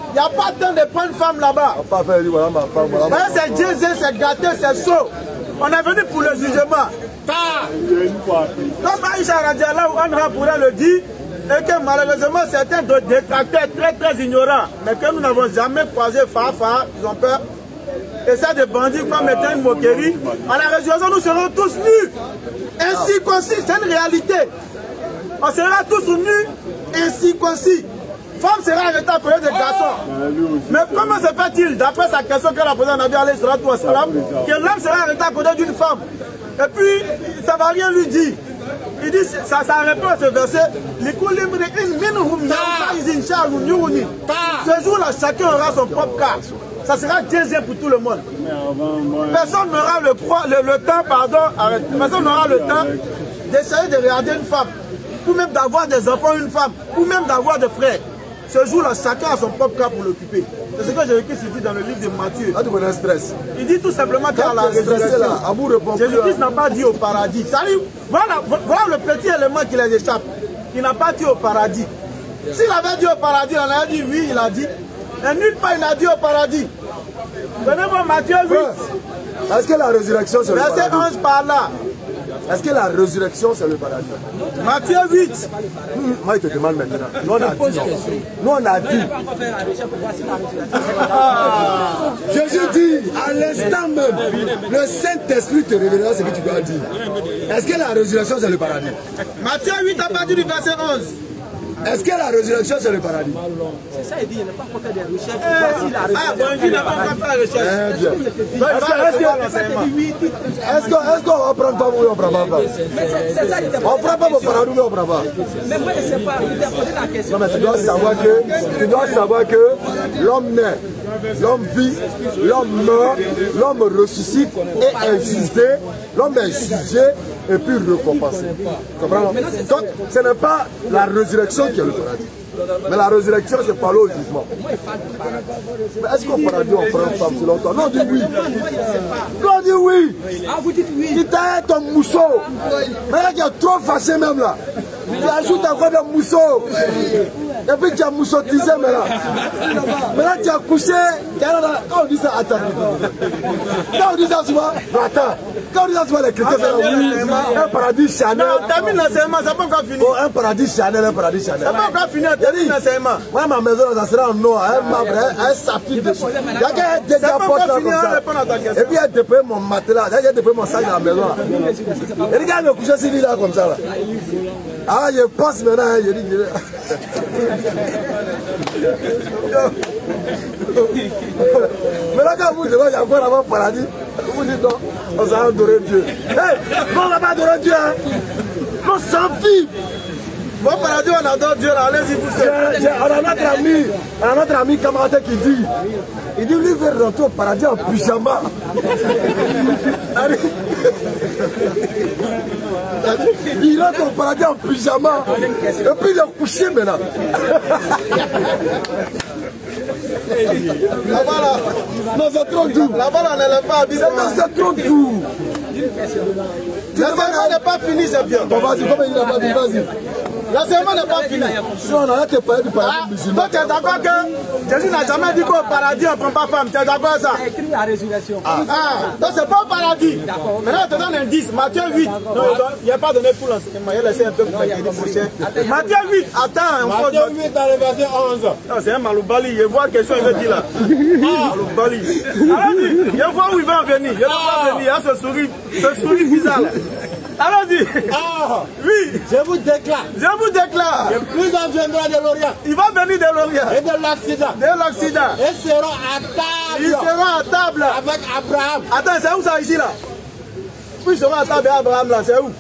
il n'y a pas de temps de prendre femme là-bas. Pas faire le dire, voilà ma femme. Voilà ma Là, c'est Jésus, c'est gâté, c'est chaud. On est venu pour le jugement. Car Comme Aïcha Radiallahu Anha pourrait le dire, et que malheureusement certains détracteurs très ignorants, mais que nous n'avons jamais croisé Fafa, ils ont peur. Et ça des bandits comme étant une moquerie. À la résurrection, nous serons tous nus. Ainsi concis, c'est une réalité. On sera tous nus, ainsi concis. Femme sera arrêtée à côté des garçons. Mais comment se fait-il, d'après sa question qu'elle a posée à Nabi alayhi salatu wa salam, que l'homme sera arrêté à côté d'une femme? Et puis, ça ne va rien lui dire. Il dit, ça répond à ce verset. Ce jour-là, chacun aura son propre cas. Ça sera Jésus pour tout le monde. Personne n'aura le temps, personne n'aura le temps d'essayer de regarder une femme, ou même d'avoir des enfants, une femme, ou même d'avoir des frères. Ce jour-là, chacun a son propre cas pour l'occuper. C'est ce que j'ai écrit dans le livre de Matthieu. Là, tu connais stress. Il dit tout simplement qu'à la résurrection, Jésus-Christ n'a pas dit au paradis. Voilà le petit élément qui les échappe. Il n'a pas dit au paradis. S'il avait dit au paradis, on aurait dit oui, il a dit. Et nulle part il a dit au paradis. Donnez-moi Matthieu 8. Est-ce que la résurrection c'est le paradis? Verset 11 par là. Est-ce que la résurrection c'est le paradis? Matthieu 8. Moi je te demande maintenant. Nous on a dit. Nous on a dit. Jésus dit à l'instant même, le Saint-Esprit te révélera ce que tu dois dire. Est-ce que la résurrection c'est le paradis? Matthieu 8 à partir du verset 11. Est-ce que la résurrection c'est le paradis? C'est ça, il dit, il n'a pas encore fait des recherches. Voici la Ah bon, il n'a pas encore fait la recherche. Bien. Est-ce qu'on va prendre pas ou on prend pas? c'est ça, il était On prend pas mon paradis ou on prend pas? Mais moi, je ne sais pas, il t'a posé la question. Non mais tu dois savoir que l'homme naît, l'homme vit, l'homme meurt, l'homme ressuscite et est jugé, l'homme est jugé et puis récompensé. Comprends? Donc ce n'est pas la résurrection qui est le paradis. Mais la résurrection, c'est parler au jugement. Mais est-ce qu'au paradis, on prend une femme selon toi? Non, on dit oui. Non, on dit oui. Ah, vous dites oui. Tu t'as ton mousseau. Mais là, tu es trop fâché même là. Tu ajoutes encore des mousseaux. Et puis tu as moussotisé maintenant. Mais là, tu as couché. Quand on dit ça, attends. Quand on dit ça souvent, attends. Quand on dit ça souvent, les chrétiens font oui. Un paradis Chanel. Non, termine l'enseignement, ça n'a pas encore fini. Oh, un paradis Chanel, un paradis Chanel. Ça n'a pas encore fini, termine l'enseignement. Moi, ma maison, ça sera en noir, un marbre, un saphir dessus. Il y a qu'un déjà porte là comme ça. Et puis, elle déploie mon matelas, elle déploie mon sac dans la maison. Et regarde me coucher sur lui là comme ça. Là. Ah, je passe maintenant, je dis. Mais là, quand vous dites, il y a encore avant le paradis, vous dites non, on s'en adorer Dieu. Hey, non, on ne va pas adorer Dieu. Hein. Non, sans vie. Bon paradis, on adore Dieu, là, allez-y vous seul. On a notre ami camarade qui dit, lui veut rentrer au paradis en pyjama. Il rentre au paradis en pyjama. Et puis il est couché maintenant. Là-bas, là. Non, c'est trop doux. Là-bas, là, on n'élève pas habillé. C'est trop doux. L'enseignement n'est pas fini, c'est bien. Bon, vas-y, comme il n'a pas dit, vas-y. L'enseignement n'est pas fini. Si on arrête de parler du paradis musulman. Donc, tu es d'accord que Jésus n'a jamais dit qu'au paradis, on ne prend pas femme. Tu es d'accord avec ça? C'est écrit à résurrection. Donc, c'est pas au paradis. Maintenant, on te donne un 10. Matthieu 8. Non, il n'y a pas donné pour l'enseignement. Il a laissé un peu pour le prochain. Matthieu 8. Attends, Matthieu 8 dans le verset 11. Non, c'est un Maloubali. Il voit quelque chose, il veut dire là. Maloubali. Allons-y. Il voit où il va en venir. Il va venir. Il a ce sourire bizarre là. Allons-y. Oui. Je vous déclare. Je vous déclare. Que plusieurs viendront de l'Orient Il va venir de l'Orient. et de l'Occident. De l'Occident. Et seront à Ils table seront à table. avec Abraham. Attends, c'est où ça ici là? Puis ils seront à table avec Abraham là, c'est où?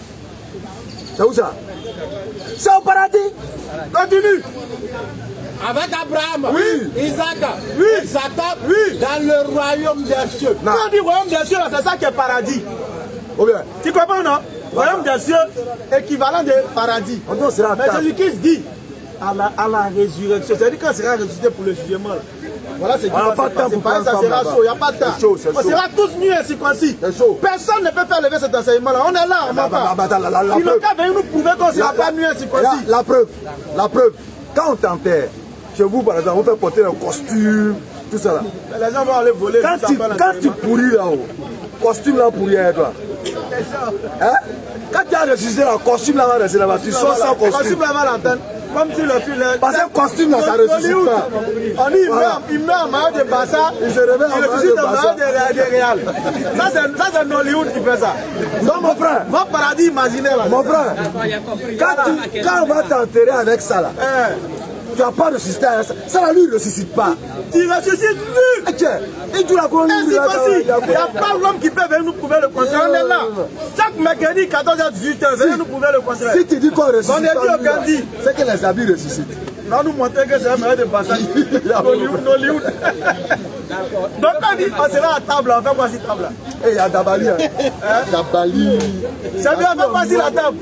C'est où ça? C'est au paradis. Continue. Avec Abraham, Oui. Isaac, Oui. et Jacob, Oui. dans le royaume des cieux. Quand on dit royaume des cieux, là, c'est ça qui est paradis. Ou bien, Tu comprends, non? Royaume des cieux, équivalent de paradis. on sera à Mais table. Jésus-Christ dit à la résurrection, c'est-à-dire quand il sera ressuscité pour le jugement. Là. Voilà ce qui On n'a va pas se de temps passer. pour Pareil, ça prendre sera femme chaud, il n'y a pas de temps. C'est chaud, c'est On chaud. sera tous nus et circoncis. C'est chaud. Personne ne peut faire lever cet enseignement-là. On est là, on n'a pas. Il n'a qu'à venir nous prouver qu'on ne sera pas nus et circoncis. La preuve. Quand on t'enterre, chez vous par exemple, on fait porter un costume, tout ça là. Mais les gens vont aller voler. Quand tu pourris là-haut, costume là pourri avec toi. Hein? Quand tu as ressuscité le costume là, là-bas, tu sors sans costume costume. là-bas l'antenne. Comme si le fil est... Parce que costume là, ça ressuscite pas. On dit, Voilà. il meurt en maillot de Bassa, Il se réveille en il maillot ressuscite de en Bassa. maillot de Réal. Ça, c'est Nollywood qui fait ça. Non, mon frère, Votre paradis imaginaire là. mon frère, Il a compris. quand on va t'enterrer avec ça là, tu n'as pas ressuscité avec ça. Ça là, lui, il ne ressuscite pas. Tu ressuscites nu. Et tiens, et tu l'as connu. Ainsi facile. Il n'y a pas l'homme qui peut venir nous prouver le contraire. On est là. Chaque mercredi, 14h, 18h, venez nous prouver le contraire. Si tu dis qu'on ressuscite On est dit pas, aucun dit. c'est que les habits ressuscitent. Va nous montrer que c'est un maillot de Bassa. Nollywood. Donc on dit, on sera à table, on fait quoi si table là? Et il y a Dabali. Dabali. C'est bien, on fait quoi si la table?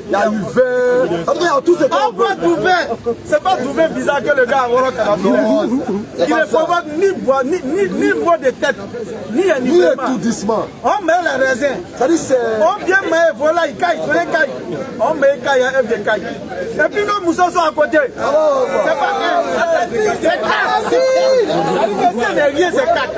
Il y a l'hiver. Il y a tout ce On qu'on peut veut. trouver, c'est pas trouver bizarre que le gars a Roro il ne provoque ni bois de tête, ni un Ni étourdissement. On met les raisins, Ça dit c'est. on vient mettre, voilà, il caille, on met caille, un de caille. Et puis nos moussons sont à côté. C'est pas vrai. C'est quatre. C'est rien, c'est quatre.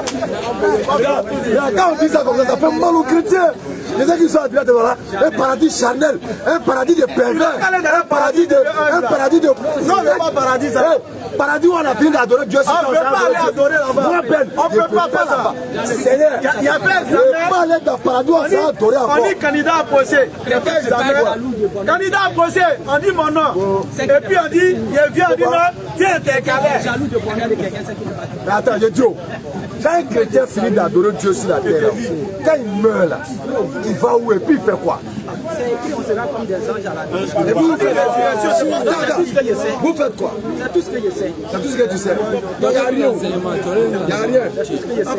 Quand on dit ça comme ça fait mal aux chrétiens. Les gens qui sont habillés devant là, un paradis charnel, un paradis de pervers, un paradis de. Non, c'est pas paradis ça. Paradis où on a fini d'adorer Dieu. On ne peut pas aller adorer là-bas. On ne peut pas faire ça. Seigneur, Il y a fait je ne pas aller dans le paradis où on s'est adoré on encore. dit candidat à procès. Candidat à procès, on dit mon nom. Et puis on dit, il vient, on dit non, tiens, t'es calé. Jaloux de regarder quelqu'un, c'est qu'il n'est pas. Mais attends, je dis, quand un chrétien finit d'adorer Dieu sur la terre, quand il meurt là, il va où et puis il fait quoi? C'est écrit, on sera comme des anges à la vie. Et vous faites Vous faites quoi? C'est tout ce que je sais. C'est tout ce que tu sais. Donc il n'y a rien. Il n'y a rien.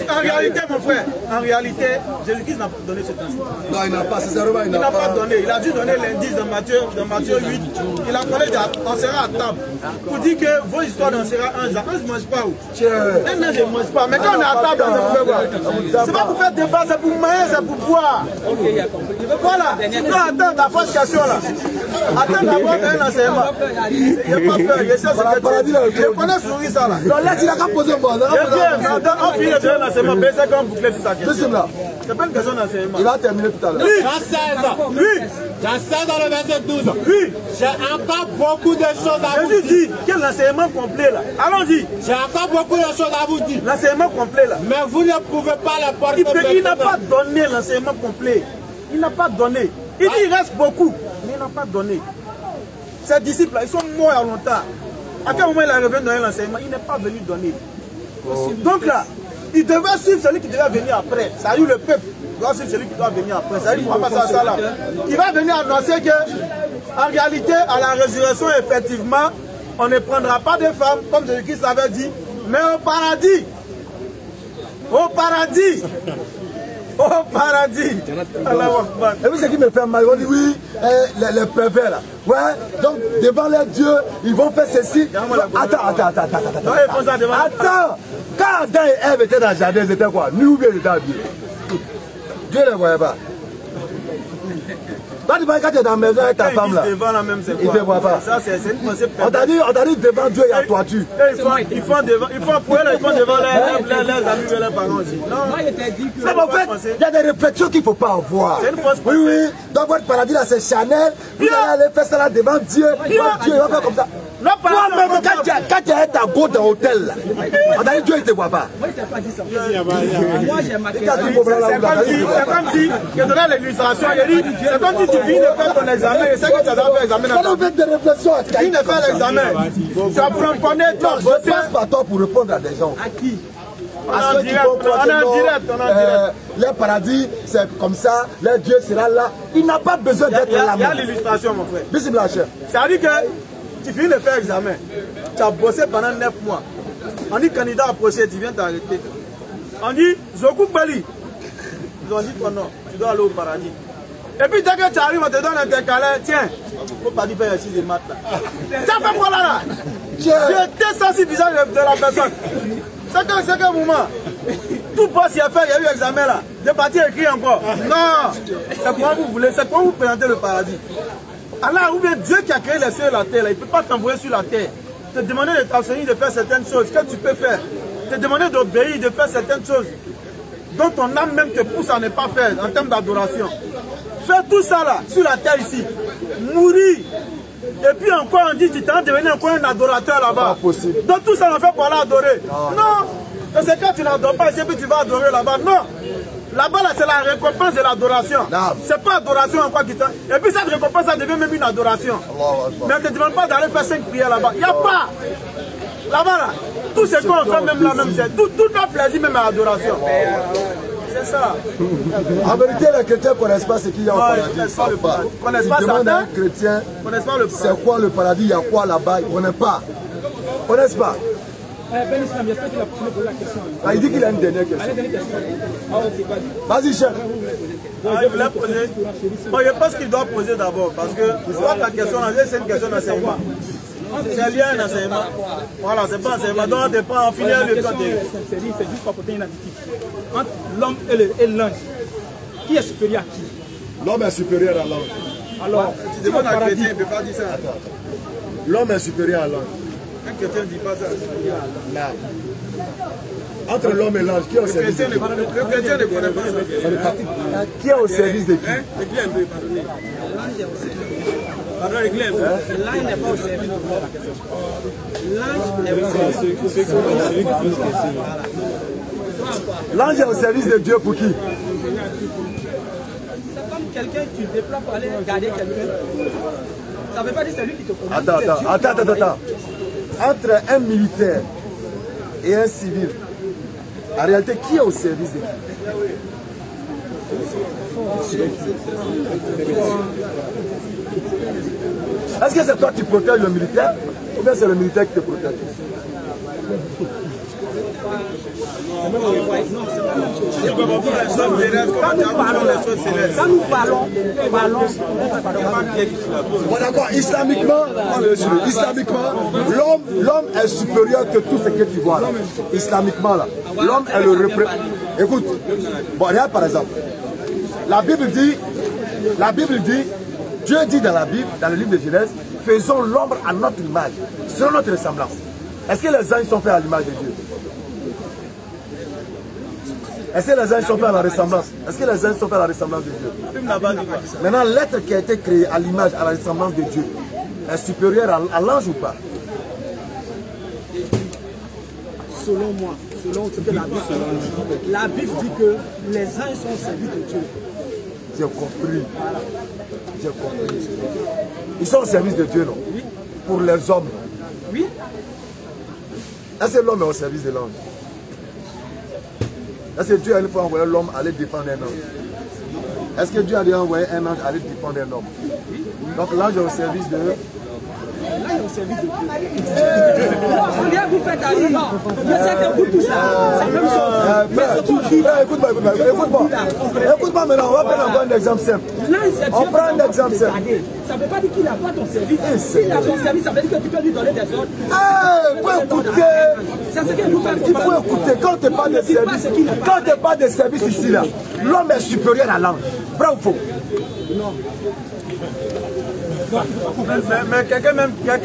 En réalité, mon frère, en réalité, Jésus-Christ n'a pas donné ce temps. Non, il n'a pas, sincèrement, il Il n'a n'a pas pas. donné. Il a dû donner l'indice dans Matthieu 8. Il a parlé on sera à table. Pour dire que vos histoires on sera ange. L'ange ne mange pas où? Un ange ne mange pas. Mais quand on est à table, on peut voir. C'est pas pour faire débat, c'est pour manger, c'est pour boire. Ok, il a compris. Voilà. Non, attends, ta fausse question là. Attends d'abord un enseignement. Il n'y a pas peur. Je sais ce que tu dis. Je connais souris ça là. Non, laisse, il a qu'à poser un bon. On finit de faire l'enseignement. Mais c'est comme boucler sur sa question. Listen là. C'est pas une question d'enseignement. Il va terminer tout à l'heure. Dans 16 ans. Oui. Dans 16 dans le verset 12. Oui. J'ai encore beaucoup de choses à vous Jésus dire. dit quel enseignement complet là. Allons-y. J'ai encore beaucoup de choses à vous dire. L'enseignement complet là. Mais vous ne pouvez pas les porter. Il n'a pas donné l'enseignement complet. Il n'a pas donné. Il dit il reste beaucoup, mais il n'a pas donné. Ses disciples là, ils sont morts il y a longtemps. À quel moment il est revenu donner l'enseignement? Il n'est pas venu donner. Donc là, il devait suivre celui qui devait venir après. Ça a eu le peuple. Il doit suivre celui qui doit venir après. Ça a eu ça là. Il va venir annoncer que En réalité, à la résurrection, effectivement, on ne prendra pas de femmes, comme Jésus-Christ l'avait dit, mais au paradis. Au paradis. Au paradis. Et puis ce qui me fait mal, on dit oui, les pervers là. Ouais, donc devant les dieux, ils vont faire ceci. Attends. Quand Adam et Ève étaient dans le jardin, ils étaient quoi? Nus ou bien ils étaient habillés? Dieu ne les voyait pas. Quand tu es dans la maison avec ta femme là, il ne te voit pas. Ça, c'est une pensée. On t'a dit devant Dieu, il y a toiture. Ils font devant leurs amis et leurs parents aussi. Non, moi, je t'ai dit que... En fait, il y a des réflexions qu'il ne faut pas avoir. C'est une fausse pensée. Oui. Dans votre paradis là, c'est Chanel. Vous allez aller faire ça là devant Dieu. Dieu va faire comme ça. Toi-même, quand tu es ta go dans l'hôtel là, on t'a dit Dieu, il ne te voit pas. Moi, je t'ai pas dit ça. Moi, j'ai marqué ça. C'est comme si, je donnais l'illustration, c'est comme si tu finis de faire ton examen et c'est que tu as fait l'examen. Quand on fait des réflexions à tu finis de faire l'examen, tu apprends à connaître ton je passe par toi pour répondre à des gens. À qui? À ceux qui vont croire que le paradis, c'est comme ça, le Dieu sera là. Il n'a pas besoin d'être là. Il y a l'illustration, mon frère. Bismillah, chef. C'est-à-dire que tu finis de faire l'examen, tu as bossé pendant 9 mois. On dit candidat approché, tu viens t'arrêter. On dit Zokou Bali. Ils ont dit ton nom, tu dois aller au paradis. Et puis dès que tu arrives, on te donne un décalé, tiens, il ne faut pas dire faire ici des maths là. Tu as fait quoi là? Tu étais sensible visage de la personne. C'est quel moment? Tout boss y a fait, il y a eu l'examen là. De partir écrit encore. Non, c'est quoi vous voulez, c'est pour vous présenter le paradis. Allah, ou bien Dieu qui a créé les cieux et la terre, là, il ne peut pas t'envoyer sur la terre. Te demander de t'enseigner de faire certaines choses que tu peux faire. Te demander d'obéir, de faire certaines choses dont ton âme même te pousse à ne pas faire en termes d'adoration. Faire tout ça là, sur la terre ici, mourir. Et puis encore on dit, tu t'en devenir encore un adorateur là-bas. Donc tout ça on fait pour aller adorer. Non. C'est quand tu n'adores pas ici, puis tu vas adorer là-bas. Non. Là-bas, là, c'est la récompense de l'adoration. C'est pas adoration en quoi qui t'en... Et puis cette récompense, ça devient même une adoration. Mais on ne te demande pas d'aller faire 5 prières là-bas. Il n'y a pas. Là-bas, là, tout ce qu'on fait même là, même c'est tout notre plaisir, même à l'adoration. C'est ça. En vérité, les chrétiens ne connaissent pas ce qu'il y a au paradis. Ils ne connaissent pas un chrétien, c'est quoi le paradis, il y a quoi là-bas, ils ne connaissent pas. Ils ne connaissent pas. Ben Islam, j'espère qu'il a posé la question. Il dit qu'il a une dernière question. Vas-y, chef. Il voulait poser. Bon, je pense qu'il doit poser d'abord, parce que toi, ta question, c'est une question d'enseignement. C'est lié à un enseignement. Voilà, c'est pas un enseignement. Donc, on ne peut pas en finir le temps. C'est juste pour apporter une attitude. Entre l'homme et l'ange, qui est supérieur à qui? L'homme est supérieur à l'ange. Alors, tu demandes à un chrétien, il ne peut pas dire ça. L'homme est supérieur à l'ange. Un chrétien ne dit pas ça. Là. Entre l'homme et l'ange, qui est au service de qui? Le chrétien ne connaît pas ça. Qui est au service de qui? L'ange n'est pas au service de la question. L'ange est au service de L'ange est au service de Dieu pour qui? C'est comme quelqu'un que tu déploies pour aller garder quelqu'un. Ça ne veut pas dire que c'est lui qui te connaît. Attends. Entre un militaire et un civil, en réalité, qui est au service de qui? Est-ce que c'est toi qui protèges le militaire ou bien c'est le militaire qui te protège? Quand nous parlons, Bon, d'accord, islamiquement, l'homme est supérieur que tout ce que tu vois là. Islamiquement, là, l'homme est le représentant. Écoute, bon, regarde par exemple, la Bible dit, Dieu dit dans la Bible, dans le livre de Genèse, faisons l'homme à notre image, selon notre ressemblance. Est-ce que les anges sont faits à l'image de Dieu? Est-ce que les anges sont faits à la ressemblance? Est-ce que les anges sont faits à la ressemblance de Dieu? Maintenant, l'être qui a été créé à l'image, à la ressemblance de Dieu, est supérieur à l'ange ou pas? Selon moi, selon ce que la Bible dit que les anges sont au service de Dieu. J'ai compris. J'ai compris. Ils sont au service de Dieu, non? Oui. Pour les hommes. Oui. Est-ce que l'homme est au service de l'ange? Est-ce que Dieu a une fois envoyé l'homme aller défendre un ange? Est-ce que Dieu a déjà envoyé un ange aller défendre un homme? Donc l'ange est au service de... Là, au service de Dieu. Combien vous faites à lui? Je sais que vous tout ça, c'est la même chose. Écoute-moi maintenant, on va prendre encore un exemple simple. On prend un exemple simple. Ça ne veut pas dire qu'il n'a pas ton service. S'il a ton service, ça veut dire que tu peux lui donner des ordres. Il faut écouter. C'est ce que nous faisons. Il faut écouter. Quand tu n'as pas de service, quand tu n'as pas de service ici, là, l'homme est supérieur à l'ange. Vrai ou faux? Non. Mais quelqu'un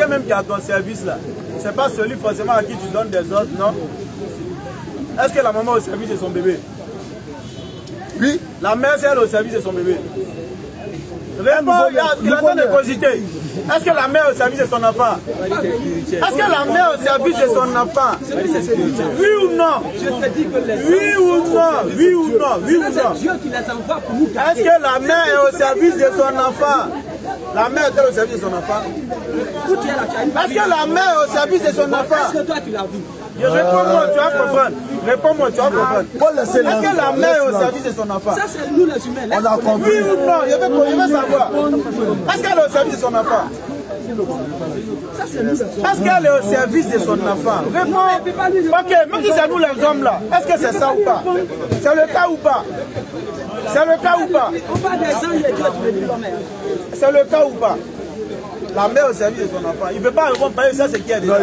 même qui a ton service là, c'est pas celui forcément à qui tu donnes des ordres, non? Est-ce que la maman est au service de son bébé? Oui. La mère, c'est elle au service de son bébé. Réponds, il attend de cogiter. Est-ce que la mère est au service de son enfant? Est-ce que la mère est au service de son enfant? Oui ou non? Je te dis que les oui ou non? Oui ou non? Oui ou non? c'est Dieu qui les envoie pour nous garder. Est-ce que la mère est au service de son enfant? La mère est au service de son enfant? Est-ce que la mère est au service de son enfant? Est-ce que toi tu l'as vu? Réponds-moi, tu vas comprendre. Réponds-moi, tu vas comprendre. Est-ce que la mère est au service de son enfant? Ça c'est nous les humains. On a compris. Oui ou non? Je veux savoir. Est-ce qu'elle est au service de son enfant? Ça c'est nous les hommes. Est-ce qu'elle est au service de son enfant? Réponds. Ok, même si c'est nous les hommes là, est-ce que c'est ça ou pas? C'est le cas ou pas? C'est le cas ou pas? On parle des anges et Dieu, tu me dis l'homme. C'est le cas ou pas? La mère au service de son enfant. Il ne peut pas répondre parce que ça c'est qui est déjà.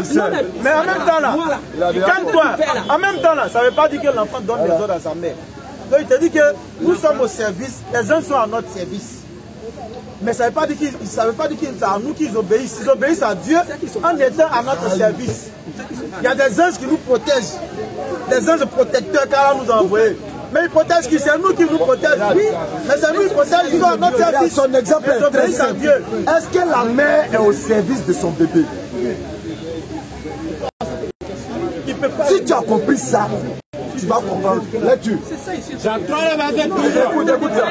Mais en même temps là, calme-toi. En même temps là, ça ne veut pas dire que l'enfant donne des ordres à sa mère. Donc il te dit que nous sommes au service, les gens sont à notre service. Mais ça ne veut pas dire qu'ils c'est à nous qu'ils obéissent. Ils obéissent à Dieu en étant à notre service. Il y a des anges qui nous protègent. Des anges protecteurs qu'Allah nous a envoyés. Mais ils protègent qui? C'est nous qui nous protègent. Oui. Mais c'est nous qui protègent, ils sont à notre service. Son exemple est très simple. Est-ce que la mère est au service de son bébé? Si tu as compris ça, tu vas comprendre. Lecture. Jean 3, le verset 12. Écoute ça.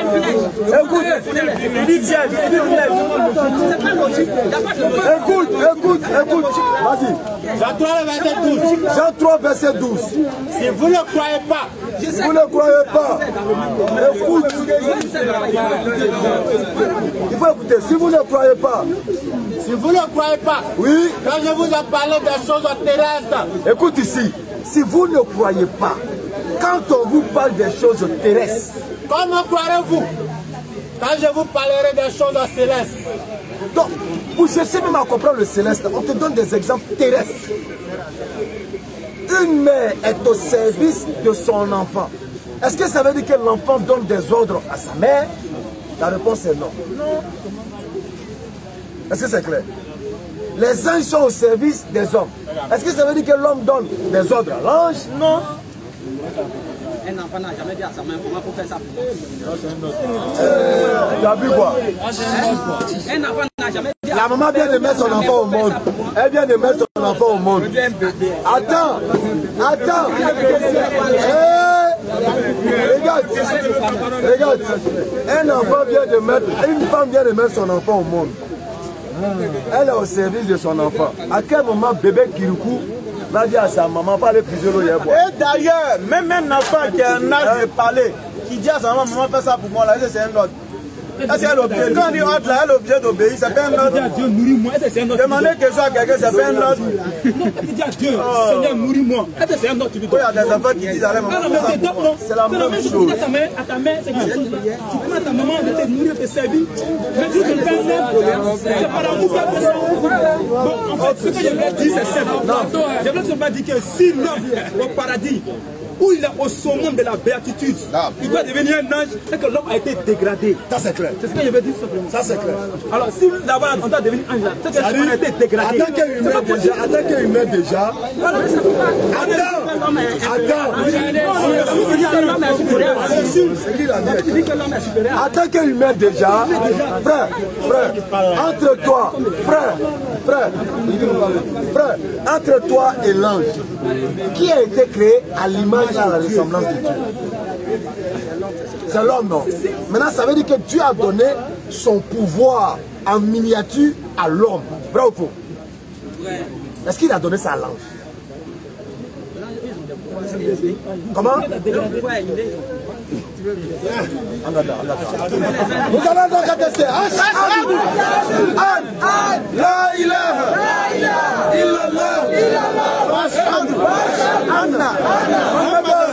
Écoute. Vas-y. Jean 3, le verset 12. Jean 3, verset 12. Si vous ne croyez pas, Vous ne croyez pas. Écoute. Il faut écouter. Si vous ne croyez pas. si vous ne croyez pas, Oui. quand je vous ai parlé des choses terrestres, Écoute ici. Si vous ne croyez pas, quand on vous parle des choses terrestres, comment croirez-vous quand je vous parlerai des choses célestes? donc, pour chercher même à comprendre le céleste, on te donne des exemples terrestres. Une mère est au service de son enfant. Est-ce que ça veut dire que l'enfant donne des ordres à sa mère? La réponse est non. Non. Est-ce que c'est clair? Les anges sont au service des hommes. Est-ce que ça veut dire que l'homme donne des ordres à l'ange? Non. Un enfant n'a jamais dit à sa mère comment pour faire ça. Tu as vu quoi? Un enfant n'a jamais dit à La maman vient de mettre son enfant au monde. Elle vient de mettre son enfant au monde. Attends. Regarde. Un enfant vient de mettre, une femme vient de mettre son enfant au monde. Elle est au service de son enfant. À quel moment bébé Kirikou va dire à sa maman pas aller puiser l'eau hier? Et d'ailleurs, même un enfant qui a un âge de parler, qui dit à sa maman, maman fais ça pour moi, là, c'est un ordre. Est-ce qu'elle est obligée? Quand on dit ordre, là, elle est obligée d'obéir, c'est pas un ordre. Dieu, nourris-moi. Demandez quelque chose à quelqu'un, c'est pas un ordre. Non, tu dis à Dieu, Seigneur, nourris-moi. C'est un ordre, tu lui Il y a des enfants qui disent, allez, maman, c'est la même chose. À ta mère, c'est quelque chose. Tu prends ta maman de te nourrir, de te servir. Mais si tu fais un ordre, c'est par amour qu'elle fait ça. Bon, en fait, ce que je veux dire, c'est simple. Je veux seulement dire que si l'homme au paradis, où il est au summum de la béatitude, il doit devenir un ange et que l'homme a été dégradé. Ça c'est clair. C'est ce que je veux dire simplement. Ça c'est clair. Alors si d'abord on doit devenir ange là, c'est que l'homme a été dégradé. En tant qu'humain déjà, en tant qu'humain déjà, frère, entre toi et l'ange, qui a été créé à l'image et à la ressemblance de Dieu? C'est l'homme, non? Maintenant, ça veut dire que Dieu a donné son pouvoir en miniature à l'homme. Vrai ou faux? Est-ce qu'il a donné ça à l'ange? Comment? Nous allons donc attester. Ashhadu an la ilaha illallah wa ashhadu anna Muhammadan